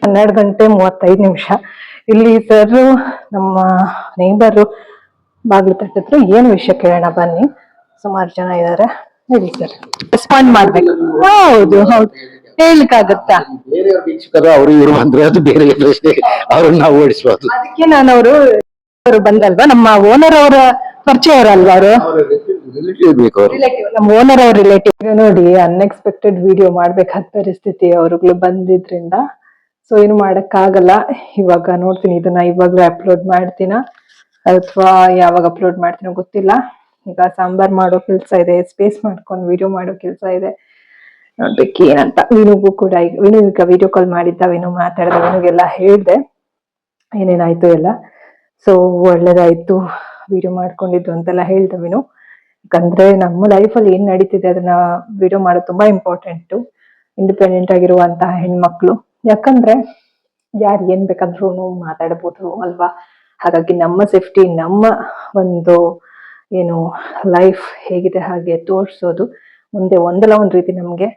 12:35 ಇಲ್ಲಿ ಸರ್ ನಮ್ಮ ನೇಬರ್ ಬಾಗಿಲು ತಟ್ಟಿದ್ರು. ಏನು ವಿಷಯ ಕೇಳೋಣ ಬನ್ನಿ. ಸುಮಾರು ಜನ ಇದ್ದಾರೆ. ಹೇಳಿ ಸರ್. ರೆಸ್ಪಾಂಡ್ ಮಾಡ್ಬೇಕು. ಹೌದು ಹೌದು, ಹೇಳ್ಲಿಕ್ಕಾಗತ್ತಾ? ಬೇರೆಯವ್ರ ವೀಕ್ಷಕರು ಅವರು ಇವರು ಬಂದ್ರೆ ಅದು ಬೇರೆ ಪ್ರಶ್ನೆ, ಅವ್ರನ್ನ ನಾವು ಓಡಿಸಬಹುದು. ಅದಕ್ಕೆ ನಾನು ಅವರು ಬಂದಲ್ವಾ, ನಮ್ಮ ಓನರ್ ಅವರ ಪರಿಚಯ ಅವರಲ್ವಾ, ಅವರು ರಿಲೇಟಿವ್ ಬೇಕು, ಅವರು ನಮ್ಮ ಓನರ್ ಅವ್ರ ರಿಲೇಟಿವ್. ನೋಡಿ, ಅನ್ಎಕ್ಸ್ಪೆಕ್ಟೆಡ್ ವಿಡಿಯೋ ಮಾಡ್ಬೇಕಾದ ಪರಿಸ್ಥಿತಿ ಅವ್ರುಗಳು ಬಂದಿದ್ರಿಂದ. ಸೊ ಏನು ಮಾಡಕ್ಕಾಗಲ್ಲ. ಇವಾಗ ನೋಡ್ತೀನಿ, ಇದನ್ನ ಇವಾಗ್ಲೂ ಅಪ್ಲೋಡ್ ಮಾಡ್ತೀನ ಅಥವಾ ಯಾವಾಗ ಅಪ್ಲೋಡ್ ಮಾಡ್ತೀನೋ ಗೊತ್ತಿಲ್ಲ. ಈಗ ಸಾಂಬಾರ್ ಮಾಡೋ ಕೆಲ್ಸ ಇದೆ, ಸ್ಪೇಸ್ ಮಾಡ್ಕೊಂಡು ವಿಡಿಯೋ ಮಾಡೋ ಕೆಲ್ಸ ಇದೆ. ನೋಡ್ಬೇಕು ಏನಂತ. ವಿನುಗೂ ಕೂಡ ವಿನು ಈಗ ವಿಡಿಯೋ ಕಾಲ್ ಮಾಡಿದ್ದ, ವಿನು ಮಾತಾಡಿದ, ವಿನುಗೆಲ್ಲ ಹೇಳ್ದೆ ಏನೇನಾಯ್ತು ಎಲ್ಲ. ಸೊ ಒಳ್ಳೇದಾಯ್ತು ವಿಡಿಯೋ ಮಾಡ್ಕೊಂಡಿದ್ದು ಅಂತೆಲ್ಲ ಹೇಳ್ದೆ ವಿನು. ಯಾಕಂದ್ರೆ ನಮ್ಮ ಲೈಫಲ್ಲಿ ಏನ್ ನಡೀತಿದೆ ಅದನ್ನ ವಿಡಿಯೋ ಮಾಡೋದು ತುಂಬಾ ಇಂಪಾರ್ಟೆಂಟು. ಇಂಡಿಪೆಂಡೆಂಟ್ ಆಗಿರುವಂತಹ ಹೆಣ್ಮಕ್ಳು, ಯಾಕಂದ್ರೆ ಯಾರು ಏನ್ ಬೇಕಾದ್ರೂ ಮಾತಾಡ್ಬೋದು ಅಲ್ವಾ. ಹಾಗಾಗಿ ನಮ್ಮ ಸೇಫ್ಟಿ, ನಮ್ಮ ಒಂದು ಏನು ಲೈಫ್ ಹೇಗಿದೆ ಹಾಗೆ ತೋರಿಸೋದು ಮುಂದೆ ಒಂದಲ್ಲ ಒಂದ್ ರೀತಿ ನಮ್ಗೆ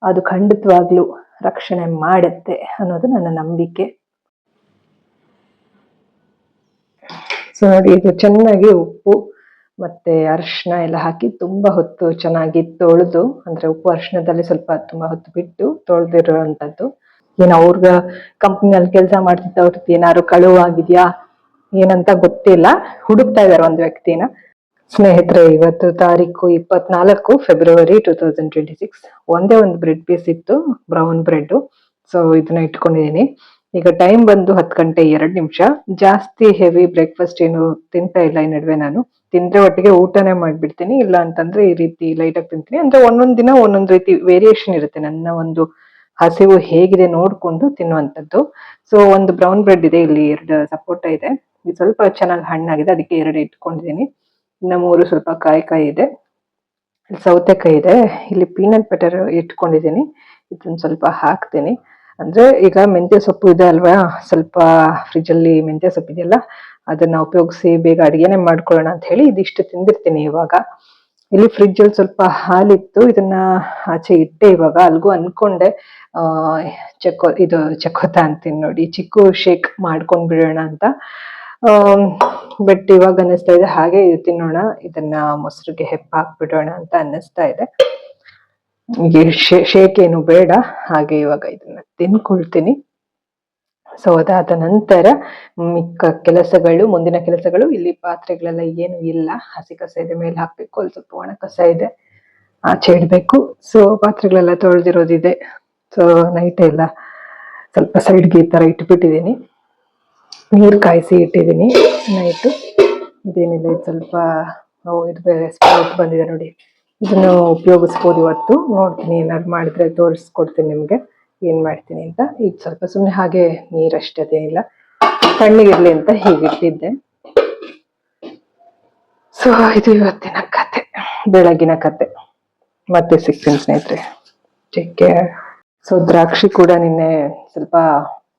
ಅದು ಖಂಡಿತವಾಗ್ಲೂ ರಕ್ಷಣೆ ಮಾಡುತ್ತೆ ಅನ್ನೋದು ನನ್ನ ನಂಬಿಕೆ. ಸೊ ನೋಡಿ, ಇದು ಚೆನ್ನಾಗಿ ಉಪ್ಪು ಮತ್ತೆ ಅರಿಶಿನ ಎಲ್ಲ ಹಾಕಿ ತುಂಬಾ ಹೊತ್ತು ಚೆನ್ನಾಗಿ ತೊಳೆದು, ಅಂದ್ರೆ ಉಪ್ಪು ಅರಿಶಿನದಲ್ಲಿ ಸ್ವಲ್ಪ ತುಂಬಾ ಹೊತ್ತು ಬಿಟ್ಟು ತೊಳೆದಿರುವಂತದ್ದು. ಏನೋ ಅವ್ರ ಕಂಪ್ನಿನಲ್ಲಿ ಕೆಲಸ ಮಾಡ್ತಿದ್ದವ್ರದ್ದು ಏನಾದ್ರು ಕಳುವಾಗಿದ್ಯಾ ಏನಂತ ಗೊತ್ತಿಲ್ಲ, ಹುಡುಕ್ತಾ ಇದಾರೆ ಒಂದು ವ್ಯಕ್ತಿನ. ಸ್ನೇಹಿತರೆ, ಇವತ್ತು ತಾರೀಕು 24 ಫೆಬ್ರವರಿ 2026. ಒಂದೇ ಒಂದು ಬ್ರೆಡ್ ಪೀಸ್ ಇತ್ತು, ಬ್ರೌನ್ ಬ್ರೆಡ್. ಸೊ ಇದನ್ನ ಇಟ್ಕೊಂಡಿದೀನಿ. ಈಗ ಟೈಮ್ ಬಂದು 10:02. ಜಾಸ್ತಿ ಹೆವಿ ಬ್ರೇಕ್ಫಾಸ್ಟ್ ಏನು ತಿಂತಾ ಇಲ್ಲ ಈ ನಡುವೆ. ನಾನು ತಿಂದ್ರೆ ಒಟ್ಟಿಗೆ ಊಟನೇ ಮಾಡ್ಬಿಡ್ತೀನಿ, ಇಲ್ಲ ಅಂತಂದ್ರೆ ಈ ರೀತಿ ಲೈಟ್ ಆಗಿ ತಿಂತೀನಿ. ಅಂದ್ರೆ ಒಂದೊಂದ್ ದಿನ ಒಂದೊಂದ್ ರೀತಿ ವೇರಿಯೇಷನ್ ಇರುತ್ತೆ ನನ್ನ ಒಂದು ಹಸಿವು ಹೇಗಿದೆ ನೋಡ್ಕೊಂಡು ತಿನ್ನುವಂಥದ್ದು. ಸೊ ಒಂದು ಬ್ರೌನ್ ಬ್ರೆಡ್ ಇದೆ, ಇಲ್ಲಿ 2 ಸಪೋಟ ಇದೆ. ಇದು ಸ್ವಲ್ಪ ಚೆನ್ನಾಗಿ ಹಣ್ಣಾಗಿದೆ, ಅದಕ್ಕೆ 2 ಇಟ್ಕೊಂಡಿದ್ದೀನಿ. ಇನ್ನ 3 ಸ್ವಲ್ಪ ಕಾಯಿ ಇದೆ. ಇಲ್ಲಿ ಸೌತೆಕಾಯಿ ಇದೆ. ಇಲ್ಲಿ ಪೀನಟ್ ಬಟರ್ ಇಟ್ಕೊಂಡಿದ್ದೀನಿ, ಇದನ್ನ ಸ್ವಲ್ಪ ಹಾಕ್ತೀನಿ. ಅಂದ್ರೆ ಈಗ ಮೆಂತ್ಯ ಸೊಪ್ಪು ಇದೆ ಅಲ್ವಾ, ಸ್ವಲ್ಪ ಫ್ರಿಜ್ ಅಲ್ಲಿ ಮೆಂತ್ಯ ಸೊಪ್ಪು ಇದೆಯಲ್ಲ, ಅದನ್ನ ಉಪಯೋಗಿಸಿ ಬೇಗ ಅಡಿಗೆನೆ ಮಾಡ್ಕೊಳ್ಳೋಣ ಅಂತ ಹೇಳಿ ಇದಿಷ್ಟು ತಿಂದಿರ್ತೀನಿ ಇವಾಗ. ಇಲ್ಲಿ ಫ್ರಿಜ್ ಅಲ್ಲಿ ಸ್ವಲ್ಪ ಹಾಲಿತ್ತು, ಇದನ್ನ ಆಚೆ ಇಟ್ಟೆ. ಇವಾಗ ಅಲ್ಗೂ ಅನ್ಕೊಂಡೆ ಚಕೋತ ಅಂತೀನಿ ನೋಡಿ, ಚಿಕ್ಕು ಶೇಕ್ ಮಾಡ್ಕೊಂಡ್ ಬಿಡೋಣ ಅಂತ. ಬಟ್ ಇವಾಗ ಅನ್ನಿಸ್ತಾ ಇದೆ ಹಾಗೆ ತಿನ್ನೋಣ, ಇದನ್ನ ಮೊಸರಿಗೆ ಹಾಕ್ಬಿಡೋಣ ಅಂತ ಅನ್ನಿಸ್ತಾ ಇದೆ. ಶೇಕ್ ಏನು ಬೇಡ, ಹಾಗೆ ಇವಾಗ ಇದನ್ನ ತಿನ್ಕೊಳ್ತೀನಿ. ಸೊ ಅದಾದ ನಂತರ ಮಿಕ್ಕ ಕೆಲಸಗಳು, ಮುಂದಿನ ಕೆಲಸಗಳು. ಇಲ್ಲಿ ಪಾತ್ರೆಗಳೆಲ್ಲ ಏನು ಇಲ್ಲ, ಹಸಿ ಕಸ ಇದೆ ಮೇಲೆ ಹಾಕ್ಬೇಕು, ಅಲ್ಲಿ ಸ್ವಲ್ಪ ಒಣ ಕಸ ಇದೆ ಆಚೆ ಇಡ್ಬೇಕು. ಸೊ ಪಾತ್ರೆಗಳೆಲ್ಲ ತೊಳೆದಿರೋದಿದೆ. ಸೊ ನೈಟ್ ಎಲ್ಲ ಸ್ವಲ್ಪ ಸೈಡ್ಗೆ ಈ ತರ ಇಟ್ಬಿಟ್ಟಿದ್ದೀನಿ. ನೀರು ಕಾಯಿಸಿ ಇಟ್ಟಿದ್ದೀನಿ ನೈಟು. ಇದೇನಿಲ್ಲ, ಇದು ಸ್ವಲ್ಪ ಇದು ಬೇರೆ ಸ್ಪೌಟ್ ಬಂದಿದೆ ನೋಡಿ, ಇದನ್ನು ಉಪಯೋಗಿಸ್ಬೋದು ಇವತ್ತು. ನೋಡ್ತೀನಿ, ಏನಾದ್ರು ಮಾಡಿದ್ರೆ ತೋರಿಸ್ಕೊಡ್ತೀನಿ ನಿಮ್ಗೆ ಏನ್ ಮಾಡ್ತೀನಿ ಅಂತ. ಈಗ ಸ್ವಲ್ಪ ಸುಮ್ಮನೆ ಹಾಗೆ ನೀರಷ್ಟೇ, ಅದೇನಿಲ್ಲ, ತಣ್ಣಗಿರ್ಲಿ ಅಂತ ಹೀಗಿಟ್ಟಿದ್ದೆ. ಸೊ ಇದು ಇವತ್ತಿನ ಕತೆ, ಬೆಳಗಿನ ಕತೆ. ಮತ್ತೆ ಸಿಗ್ತೀನಿ ಸ್ನೇಹಿತರೆ, ಟೇಕ್ ಕೇರ್. ಸೊ ದ್ರಾಕ್ಷಿ ಕೂಡ ನಿನ್ನೆ ಸ್ವಲ್ಪ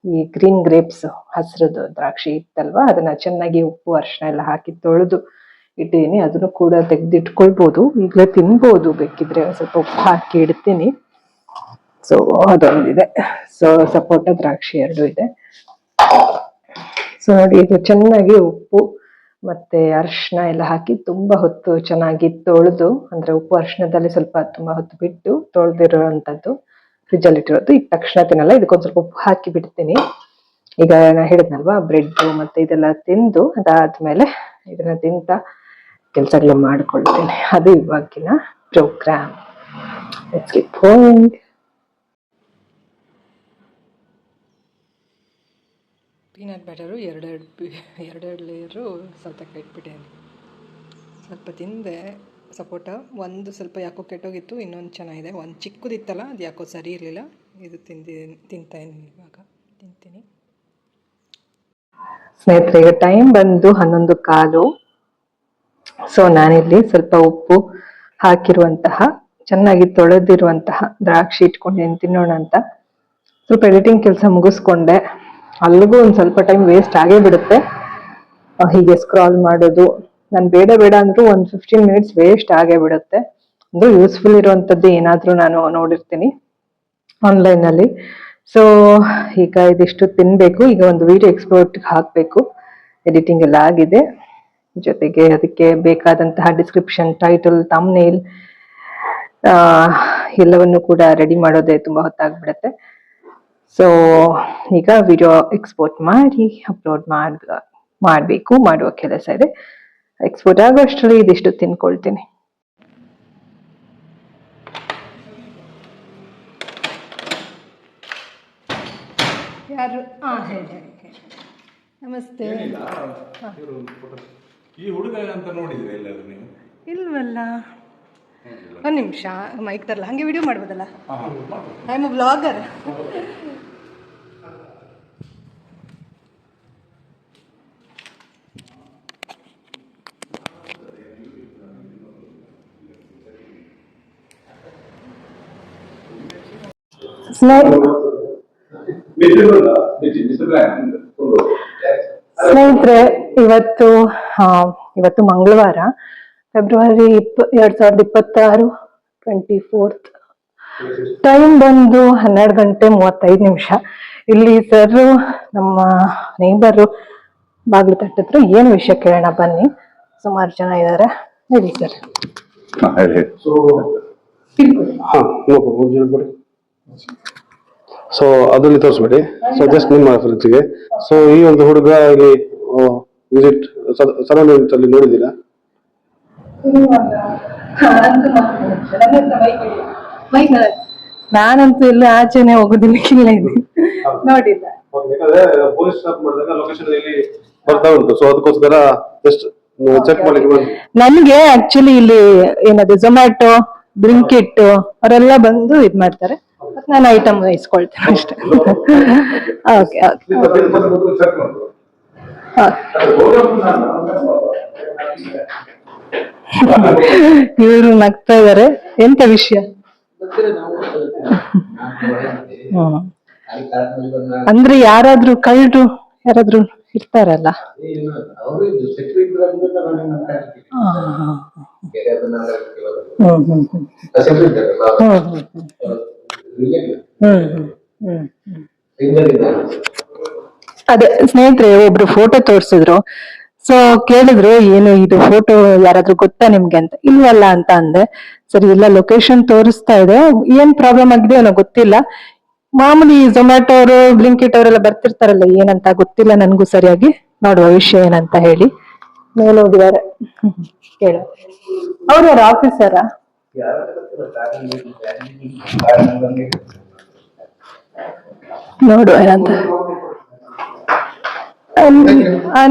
ಈ ಗ್ರೀನ್ ಗ್ರೇಪ್ಸ್, ಹಸಿರದು ದ್ರಾಕ್ಷಿ ಇತ್ತಲ್ವಾ, ಅದನ್ನ ಚೆನ್ನಾಗಿ ಉಪ್ಪು ಅರಿಶಿನ ಎಲ್ಲ ಹಾಕಿ ತೊಳೆದು ಇಟ್ಟಿದ್ದೀನಿ. ಅದನ್ನು ಕೂಡ ತೆಗೆದಿಟ್ಕೊಳ್ಬೋದು, ಈಗಲೇ ತಿನ್ಬೋದು ಬೇಕಿದ್ರೆ. ಸ್ವಲ್ಪ ಉಪ್ಪು ಹಾಕಿ ಇಡ್ತೀನಿ. ಸೊ ಅದೊಂದಿದೆ. ಸೊ ಸಪೋಟ ದ್ರಾಕ್ಷಿ 2 ಇದೆ. ಸೊ ನೋಡಿ, ಇದು ಚೆನ್ನಾಗಿ ಉಪ್ಪು ಮತ್ತೆ ಅರಿಶಿನ ಎಲ್ಲ ಹಾಕಿ ತುಂಬಾ ಹೊತ್ತು ಚೆನ್ನಾಗಿ ತೊಳೆದು, ಅಂದ್ರೆ ಉಪ್ಪು ಅರಿಶಿನದಲ್ಲಿ ಸ್ವಲ್ಪ ತುಂಬಾ ಹೊತ್ತು ಬಿಟ್ಟು ತೊಳೆದಿರುವಂತದ್ದು, ಫ್ರಿಜ್ ಅಲ್ಲಿ ಇಟ್ಟಿರೋದು. ಈಗ ತಕ್ಷಣ ತಿನ್ನಲ್ಲ, ಇದಕ್ಕೊಂದ್ ಸ್ವಲ್ಪ ಉಪ್ಪು ಹಾಕಿ ಬಿಡ್ತೀನಿ. ಈಗ ನಾ ಹೇಳಿದ್ನಲ್ವಾ, ಬ್ರೆಡ್ ಮತ್ತೆ ಇದೆಲ್ಲ ತಿಂದು ಅದಾದ್ಮೇಲೆ ಇದನ್ನ ತಿಂತ ಕೆಲ್ಸಗಳು ಮಾಡ್ಕೊಳ್ತೇನೆ. ಅದು ಇವಾಗಿನ programme. Let's keep going. Peanut butter 2 layer ಸೌತೆಕಾಯಿ ಇಟ್ಬಿಟ್ಟೇನೆ. ಸ್ವಲ್ಪ ತಿಂದೆ. ಸಪೋಟ ಒಂದು ಸ್ವಲ್ಪ ಯಾಕೋ ಕೆಟ್ಟೋಗಿತ್ತು, ಇನ್ನೊಂದು ಚೆನ್ನಾಗಿದೆ. ಒಂದು ಚಿಕ್ಕದಿತ್ತಲ್ಲ, ಅದು ಯಾಕೋ ಸರಿ ಇರಲಿಲ್ಲ. ಇದು ತಿಂತೀನಿ ಇವಾಗ. ತಿಂತೀನಿ ಸ್ನೇಹಿತರೆ. ಈಗ ಟೈಮ್ ಬಂದು 11:15. ಸೊ ನಾನಿಲ್ಲಿ ಸ್ವಲ್ಪ ಉಪ್ಪು ಹಾಕಿರುವಂತಹ ಚೆನ್ನಾಗಿ ತೊಳೆದಿರುವಂತಹ ದ್ರಾಕ್ಷಿ ಇಟ್ಕೊಂಡು ತಿನ್ನೋಣ ಅಂತ ಸ್ವಲ್ಪ ಎಡಿಟಿಂಗ್ ಕೆಲಸ ಮುಗಿಸ್ಕೊಂಡೆ. ಅಲ್ಲಿಗೂ ಒಂದ್ ಸ್ವಲ್ಪ ಟೈಮ್ ವೇಸ್ಟ್ ಆಗೇ ಬಿಡುತ್ತೆ ಹೀಗೆ ಸ್ಕ್ರಾಲ್ ಮಾಡೋದು. ನಾನು ಬೇಡ ಅಂದ್ರೂ ಒಂದು 15 ಮಿನಿಟ್ಸ್ ವೇಸ್ಟ್ ಆಗೇ ಬಿಡುತ್ತೆ. ಅಂದ್ರೆ ಯೂಸ್ಫುಲ್ ಇರುವಂತದ್ದು ಏನಾದ್ರೂ ನಾನು ನೋಡಿರ್ತೀನಿ ಆನ್ಲೈನ್ ಅಲ್ಲಿ. ಸೊ ಈಗ ಇದಿಷ್ಟು ತಿನ್ಬೇಕು. ಈಗ ಒಂದು ವಿಡಿಯೋ ಎಕ್ಸ್ಪೋರ್ಟ್ ಹಾಕಬೇಕು. ಎಡಿಟಿಂಗ್ ಎಲ್ಲ ಆಗಿದೆ. ಜೊತೆಗೆ ಅದಕ್ಕೆ ಬೇಕಾದಂತಹ ಡಿಸ್ಕ್ರಿಪ್ಷನ್, ಟೈಟಲ್, ಥಂಬ್ನೇಲ್ ಎಲ್ಲವನ್ನು ಕೂಡ ರೆಡಿ ಮಾಡೋದೇ ತುಂಬಾ ಹೊತ್ತಾಗ್ಬಿಡತ್ತೆ. ಸೊ ಈಗ ವಿಡಿಯೋ ಎಕ್ಸ್ಪೋರ್ಟ್ ಮಾಡಿ ಅಪ್ಲೋಡ್ ಮಾಡಬೇಕು. ಮಾಡುವ ಕೆಲಸ ಇದೆ. ಎಕ್ಸ್ಪೋರ್ಟ್ ಆಗೋಷ್ಟರಲ್ಲಿ ಇದಿಷ್ಟು ತಿನ್ಕೊಳ್ತೀನಿ. ಯಾರು? ಹೇಳಿ. ನಮಸ್ತೆ. ಈ ಹುಡುಗ ಅಂತ ನೋಡಿದ್ರೆ ಎಲ್ಲಾದ್ರೂ ನೀವು? ಇಲ್ವಲ್ಲ. ಒಂದು ನಿಮಿಷ, ಮೈಕ್ ತರಲ್ಲ, ಹಂಗೆ ವಿಡಿಯೋ ಮಾಡ್ಬೋದಲ್ಲ? I am blogger. ಸ್ನೇಹಿತರೆ, ಇವತ್ತು ಮಂಗಳವಾರ, ಫೆಬ್ರವರಿ 2026, 24th. ಟೈಮ್ ಬಂದು 12:35. ಇಲ್ಲಿ ಸರ್, ನಮ್ಮ ನೇಬರು ಬಾಗಿಲು ತಟ್ಟಿದ್ರು. ಏನು ವಿಷಯ ಕೇಳೋಣ ಬನ್ನಿ. ಸುಮಾರು ಜನ ಇದ್ದಾರೆ. ಹೇಳಿ ಸರ್. ಸೊ ಅದರಲ್ಲಿ ತೋರಿಸ್ಬೇಡಿ. ಸೊ ಜಸ್ಟ್ ನಿಮ್ಮ ಫ್ರೆಂಡ್ಸ್ಗೆ. ಸೊ ಈ ಒಂದು ಹುಡುಗ ಇಲ್ಲಿ ವಿಸಿಟ್ ಸರೌಂಡಿಂಗ್ಸ್ ಅಲ್ಲಿ ನೋಡಿದ್ದೀರಾ? ನಾನಂತೂ ಇಲ್ಲ, ಆಚೆನೆ ಹೋಗುದಿಲ್ಲ, ಇಲ್ಲ ಇದೆ ನೋಡಿಲ್ಲ. ಯಾಕಂದ್ರೆ ಪೊಲೀಸ್ ಸ್ಟಾಪ್ ಮಾಡಿದಾಗ ಲೊಕೇಶನ್ ಇಲ್ಲಿ ಬರ್ತಾ ಉಂಟು. ಸೊ ಅದಕ್ಕೋಸ್ಕರ ಜಸ್ಟ್ ಚೆಕ್ ಮಾಡ್ಲಿಕ್ಕೆ ನನ್ಗೆ ಆಕ್ಚುಲಿ ಇಲ್ಲಿ ಏನದು ಝೊಮ್ಯಾಟೊ, ಬ್ಲಿಂಕಿಟ್ ಅವರೆಲ್ಲ ಬಂದು ಇದ್ ಮಾಡ್ತಾರೆ. ನಾನು ಐಟಮ್ ಇಸ್ಕೊಳ್ತೇನೆ ಅಷ್ಟೇ. ಓಕೆ ಇವರು ನಗ್ತಾ ಇದಾರೆ. ಎಂತ ವಿಷಯ? ಅಂದ್ರೆ ಯಾರಾದ್ರೂ ಕಳ್ಳರು ಯಾರಾದ್ರೂ ಇರ್ತಾರಲ್ಲ. ಅದೇ ಸ್ನೇಹಿತರೆ, ಒಬ್ರು ಫೋಟೋ ತೋರ್ಸಿದ್ರು. ಸೊ ಕೇಳಿದ್ರು, ಏನು ಇದು ಫೋಟೋ ಯಾರಾದ್ರೂ ಗೊತ್ತಾ ನಿಮ್ಗೆ ಅಂತ. ಇಲ್ವಲ್ಲ ಅಂತ ಅಂದೆ. ಸರಿ, ಇಲ್ಲ, ಲೊಕೇಶನ್ ತೋರಿಸ್ತಾ ಇದೆ, ಏನ್ ಪ್ರಾಬ್ಲಮ್ ಆಗಿದೆ ಏನೋ ಗೊತ್ತಿಲ್ಲ. ಮಾಮೂಲಿ ಝೊಮ್ಯಾಟೊ ಅವರು, ಬ್ಲಿಂಕಿಟ್ ಅವರೆಲ್ಲ ಬರ್ತಿರ್ತಾರಲ್ಲ, ಏನಂತ ಗೊತ್ತಿಲ್ಲ ನನ್ಗೂ ಸರಿಯಾಗಿ. ನೋಡುವ ವಿಷಯ ಏನಂತ ಹೇಳಿ ಮೇಲೆ ಹೋಗಿದ್ದಾರೆ. ಕೇಳ, ಅವ್ರ ಆಫೀಸರ? ನೋಡುವ ಏನಂತ.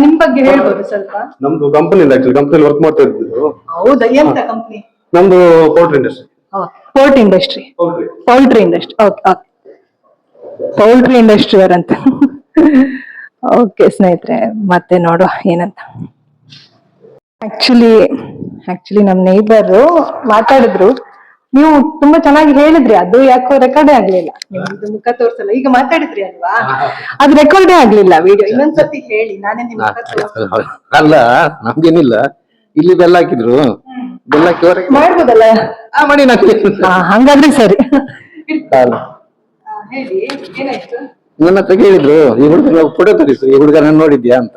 ನಿಮ್ ಬಗ್ಗೆ ಹೇಳ್ಬೋದು ಸ್ವಲ್ಪ? ನಮ್ದು ಕಂಪನಿ ಕಂಪನಿಯಲ್ಲಿ ವರ್ಕ್ ಮಾಡ್ತಾ ಇದ್ದು. ಹೌದಾ? ಎಂತ ಕಂಪನಿ? ನಮ್ದು poultry industry. Poultry industry. Okay, poultry industry ಅವರಂತ. ಓಕೆ ಸ್ನೇಹಿತರೆ, ಮತ್ತೆ ನೋಡುವ ಏನಂತ. ಆಕ್ಚುಲಿ ನಮ್ ನೇಬರ್ ಮಾತಾಡಿದ್ರು. ನೀವು ತುಂಬಾ ಚೆನ್ನಾಗಿ ಹೇಳಿದ್ರಿ, ಅದು ಯಾಕೋ ರೆಕಾರ್ಡೇ ಆಗ್ಲಿಲ್ಲ. ನಿಮ್ದು ಮುಖ ತೋರ್ಸಲ್ಲ. ಈಗ ಮಾತಾಡಿದ್ರಿ ಅಲ್ವಾ, ಅದು ರೆಕಾರ್ಡೇ ಆಗ್ಲಿಲ್ಲ ವಿಡಿಯೋ. ಇನ್ನೊಂದ್ಸತಿ ಹೇಳಿ, ನಾನೇ ನಿಮ್ ಮುಖ ತೋರ್ಸಲ್ಲ. ಅಲ್ಲ, ನಮ್ಗೇನಿಲ್ಲ. ಇಲ್ಲಿ ಬೆಲ್ಲ ಹಾಕಿದ್ರು, ಬೆಲ್ಲ ಹಾಕಿ ಹೊರಗೆ ಮಾಡ್ಬೋದಲ್ಲ? ಮಾಡಿ ಹಂಗಾದ್ರೆ ಸರಿ. ಹೇಳಿ, ಏನಾಯ್ತು? ನನ್ನ ಹತ್ರ ಕೇಳಿದ್ರು, ಈ ಹುಡುಗನ ಫೋಟೋ ತೋರಿಸು, ಈ ಹುಡುಗನ ನೋಡಿದ್ಯಾ ಅಂತ.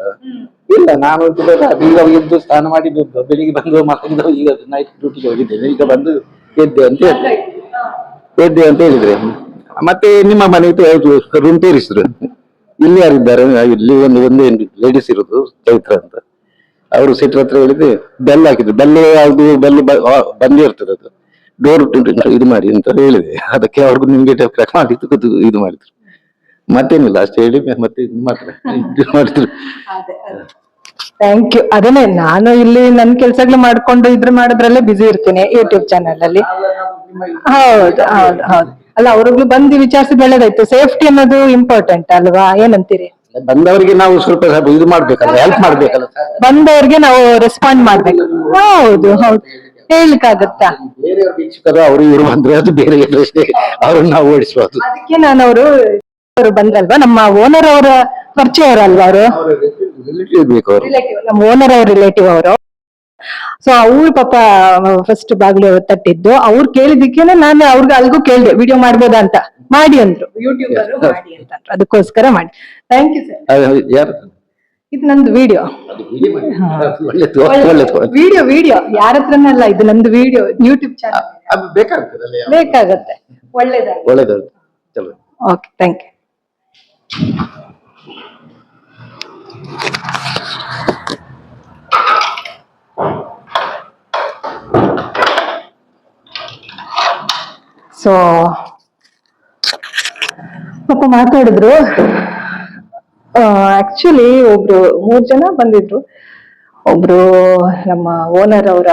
ಇಲ್ಲ, ನಾನು ಈಗ ಎದ್ದು ಸ್ನಾನ ಮಾಡಿ ಬೆಳಿಗ್ಗೆ ಬಂದು ಮಲಗಿದ್ದು, ಈಗ ನೈಟ್ ಡ್ಯೂಟಿಗೆ ಹೋಗಿದ್ದೇನೆ, ಈಗ ಬಂದು ಎದ್ದೆ ಅಂತ ಹೇಳಿದ್ರೆ, ಮತ್ತೆ ನಿಮ್ಮ ಮನೆ ರೂಮ್ ತೋರಿಸಿದ್ರು. ಇಲ್ಲಿ ಯಾರಿದ್ದಾರೆ? ಇಲ್ಲಿ ಒಂದು ಲೇಡೀಸ್ ಇರೋದು, ಚೈತ್ರ ಅಂತ. ಅವರು ಸೀಟ್ರ ಹತ್ರ ಹೇಳಿದ್ರೆ ಬೆಲ್ ಹಾಕಿದ್ರು. ಬೆಲ್ ಬಂದೇ ಇರ್ತದೆ, ಅದು ಡೋರ್ ಇದು ಮಾಡಿ ಅಂತ ಹೇಳಿದೆ. ಅದಕ್ಕೆ ಅವ್ರಿಗೂ ನಿಮ್ಗೆ ಮಾಡಿದ್ದು ಇದು ಮಾಡಿದ್ರು. ಮತ್ತೇನಿಲ್ಲ, ಅಷ್ಟೇ ಹೇಳಿ ಮತ್ತೆ ಮಾಡಿದ್ರು. Thank you. ಅದನ್ನೇ ನಾನು ಇಲ್ಲಿ ನನ್ನ ಕೆಲ್ಸಗಳು ಮಾಡ್ಕೊಂಡು ಮಾಡೋದ್ರಲ್ಲೇ ಬಿಸಿ ಇರ್ತೀನಿ ಯೂಟ್ಯೂಬ್ ಚಾನೆಲ್ ಅಲ್ಲಿ. ಹೌದು. ಅಲ್ಲ, ಅವ್ರಿಗೂ ಬಂದು ವಿಚಾರಿಸಿ ಒಳ್ಳೇದಾಯ್ತು. ಸೇಫ್ಟಿ ಅನ್ನೋದು ಇಂಪಾರ್ಟೆಂಟ್ ಅಲ್ವಾ? ಏನಂತೀರಿ? ಬಂದವರಿಗೆ ನಾವು ಸ್ವಲ್ಪ ಇದು ಮಾಡ್ಬೇಕಲ್ಲ, ಹೆಲ್ಪ್ ಮಾಡ್ಬೇಕಲ್ಲ. ಬಂದವ್ರಿಗೆ ನಾವು ರೆಸ್ಪಾಂಡ್ ಮಾಡ್ಬೇಕು. ಹೌದು, ಹೇಳ್ಲಿಕ್ಕಾಗತ್ತಾ? ಬೇರೆಯವ್ರ ವೀಕ್ಷಕರು ಅವರು ಇವರು ಬಂದ್ರೆ ಅದು ಬೇರೆ ಅವ್ರನ್ನ ನಾವು ಓಡಿಸ್ಬೋದು. ಅದಕ್ಕೆ ನಾನು ಅವರು ಬಂದ್ರಲ್ವಾ, ನಮ್ಮ ಓನರ್ ಅವರ ಪರಿಚಯ ಅವರಲ್ವಾ? ಅವರು ರಿಲೇಟಿವ್ ಬೇಕು, ಅವರು ನಮ್ಮ ಓನರ್ ಅವ್ರ ರಿಲೇಟಿವ್ ಅವರು. ಸೊ ಅವ್ರು ಪಾಪ ಫಸ್ಟ್ ಬಾಗ್ಲು ತಟ್ಟಿದ್ದು, ಅವ್ರು ಕೇಳಿದಿಕ್ಕೇನೆ ನಾನು ಅವ್ರಿಗೆ ಅಲ್ಗೂ ಕೇಳಿದೆ ವಿಡಿಯೋ ಮಾಡ್ಬೋದಾ ಅಂತ. ಮಾಡಿ ಅಂದ್ರು, ಯೂಟ್ಯೂಬರ್ ಮಾಡಿ ಅಂತ ಅಂದ್ರು, ಅದಕ್ಕೋಸ್ಕರ ಮಾಡಿ. Thank you sir. ಯಾರು ಇದು ನಂದು ವಿಡಿಯೋ, ಒಳ್ಳೆದು ಒಳ್ಳೆದು ವಿಡಿಯೋ ಯಾರ ಹತ್ರನಲ್ಲ, ಇದು ನಂದು ವಿಡಿಯೋ, ಯೂಟ್ಯೂಬ್ ಚಾನಲ್ ಅದು ಬೇಕಾಗ್ತದಲ್ಲ ಬೇಕಾಗತ್ತೆ. ಒಳ್ಳೇದಾಗಿ. ಒಳ್ಳೇದು ಚಲೋ. Okay, thank you. ಸೊ ಪಾಪ ಮಾತಾಡಿದ್ರು. ಆಕ್ಚುಲಿ ಒಬ್ರು 3 ಜನ ಬಂದಿದ್ರು. ಒಬ್ರು ನಮ್ಮ ಓನರ್ ಅವರ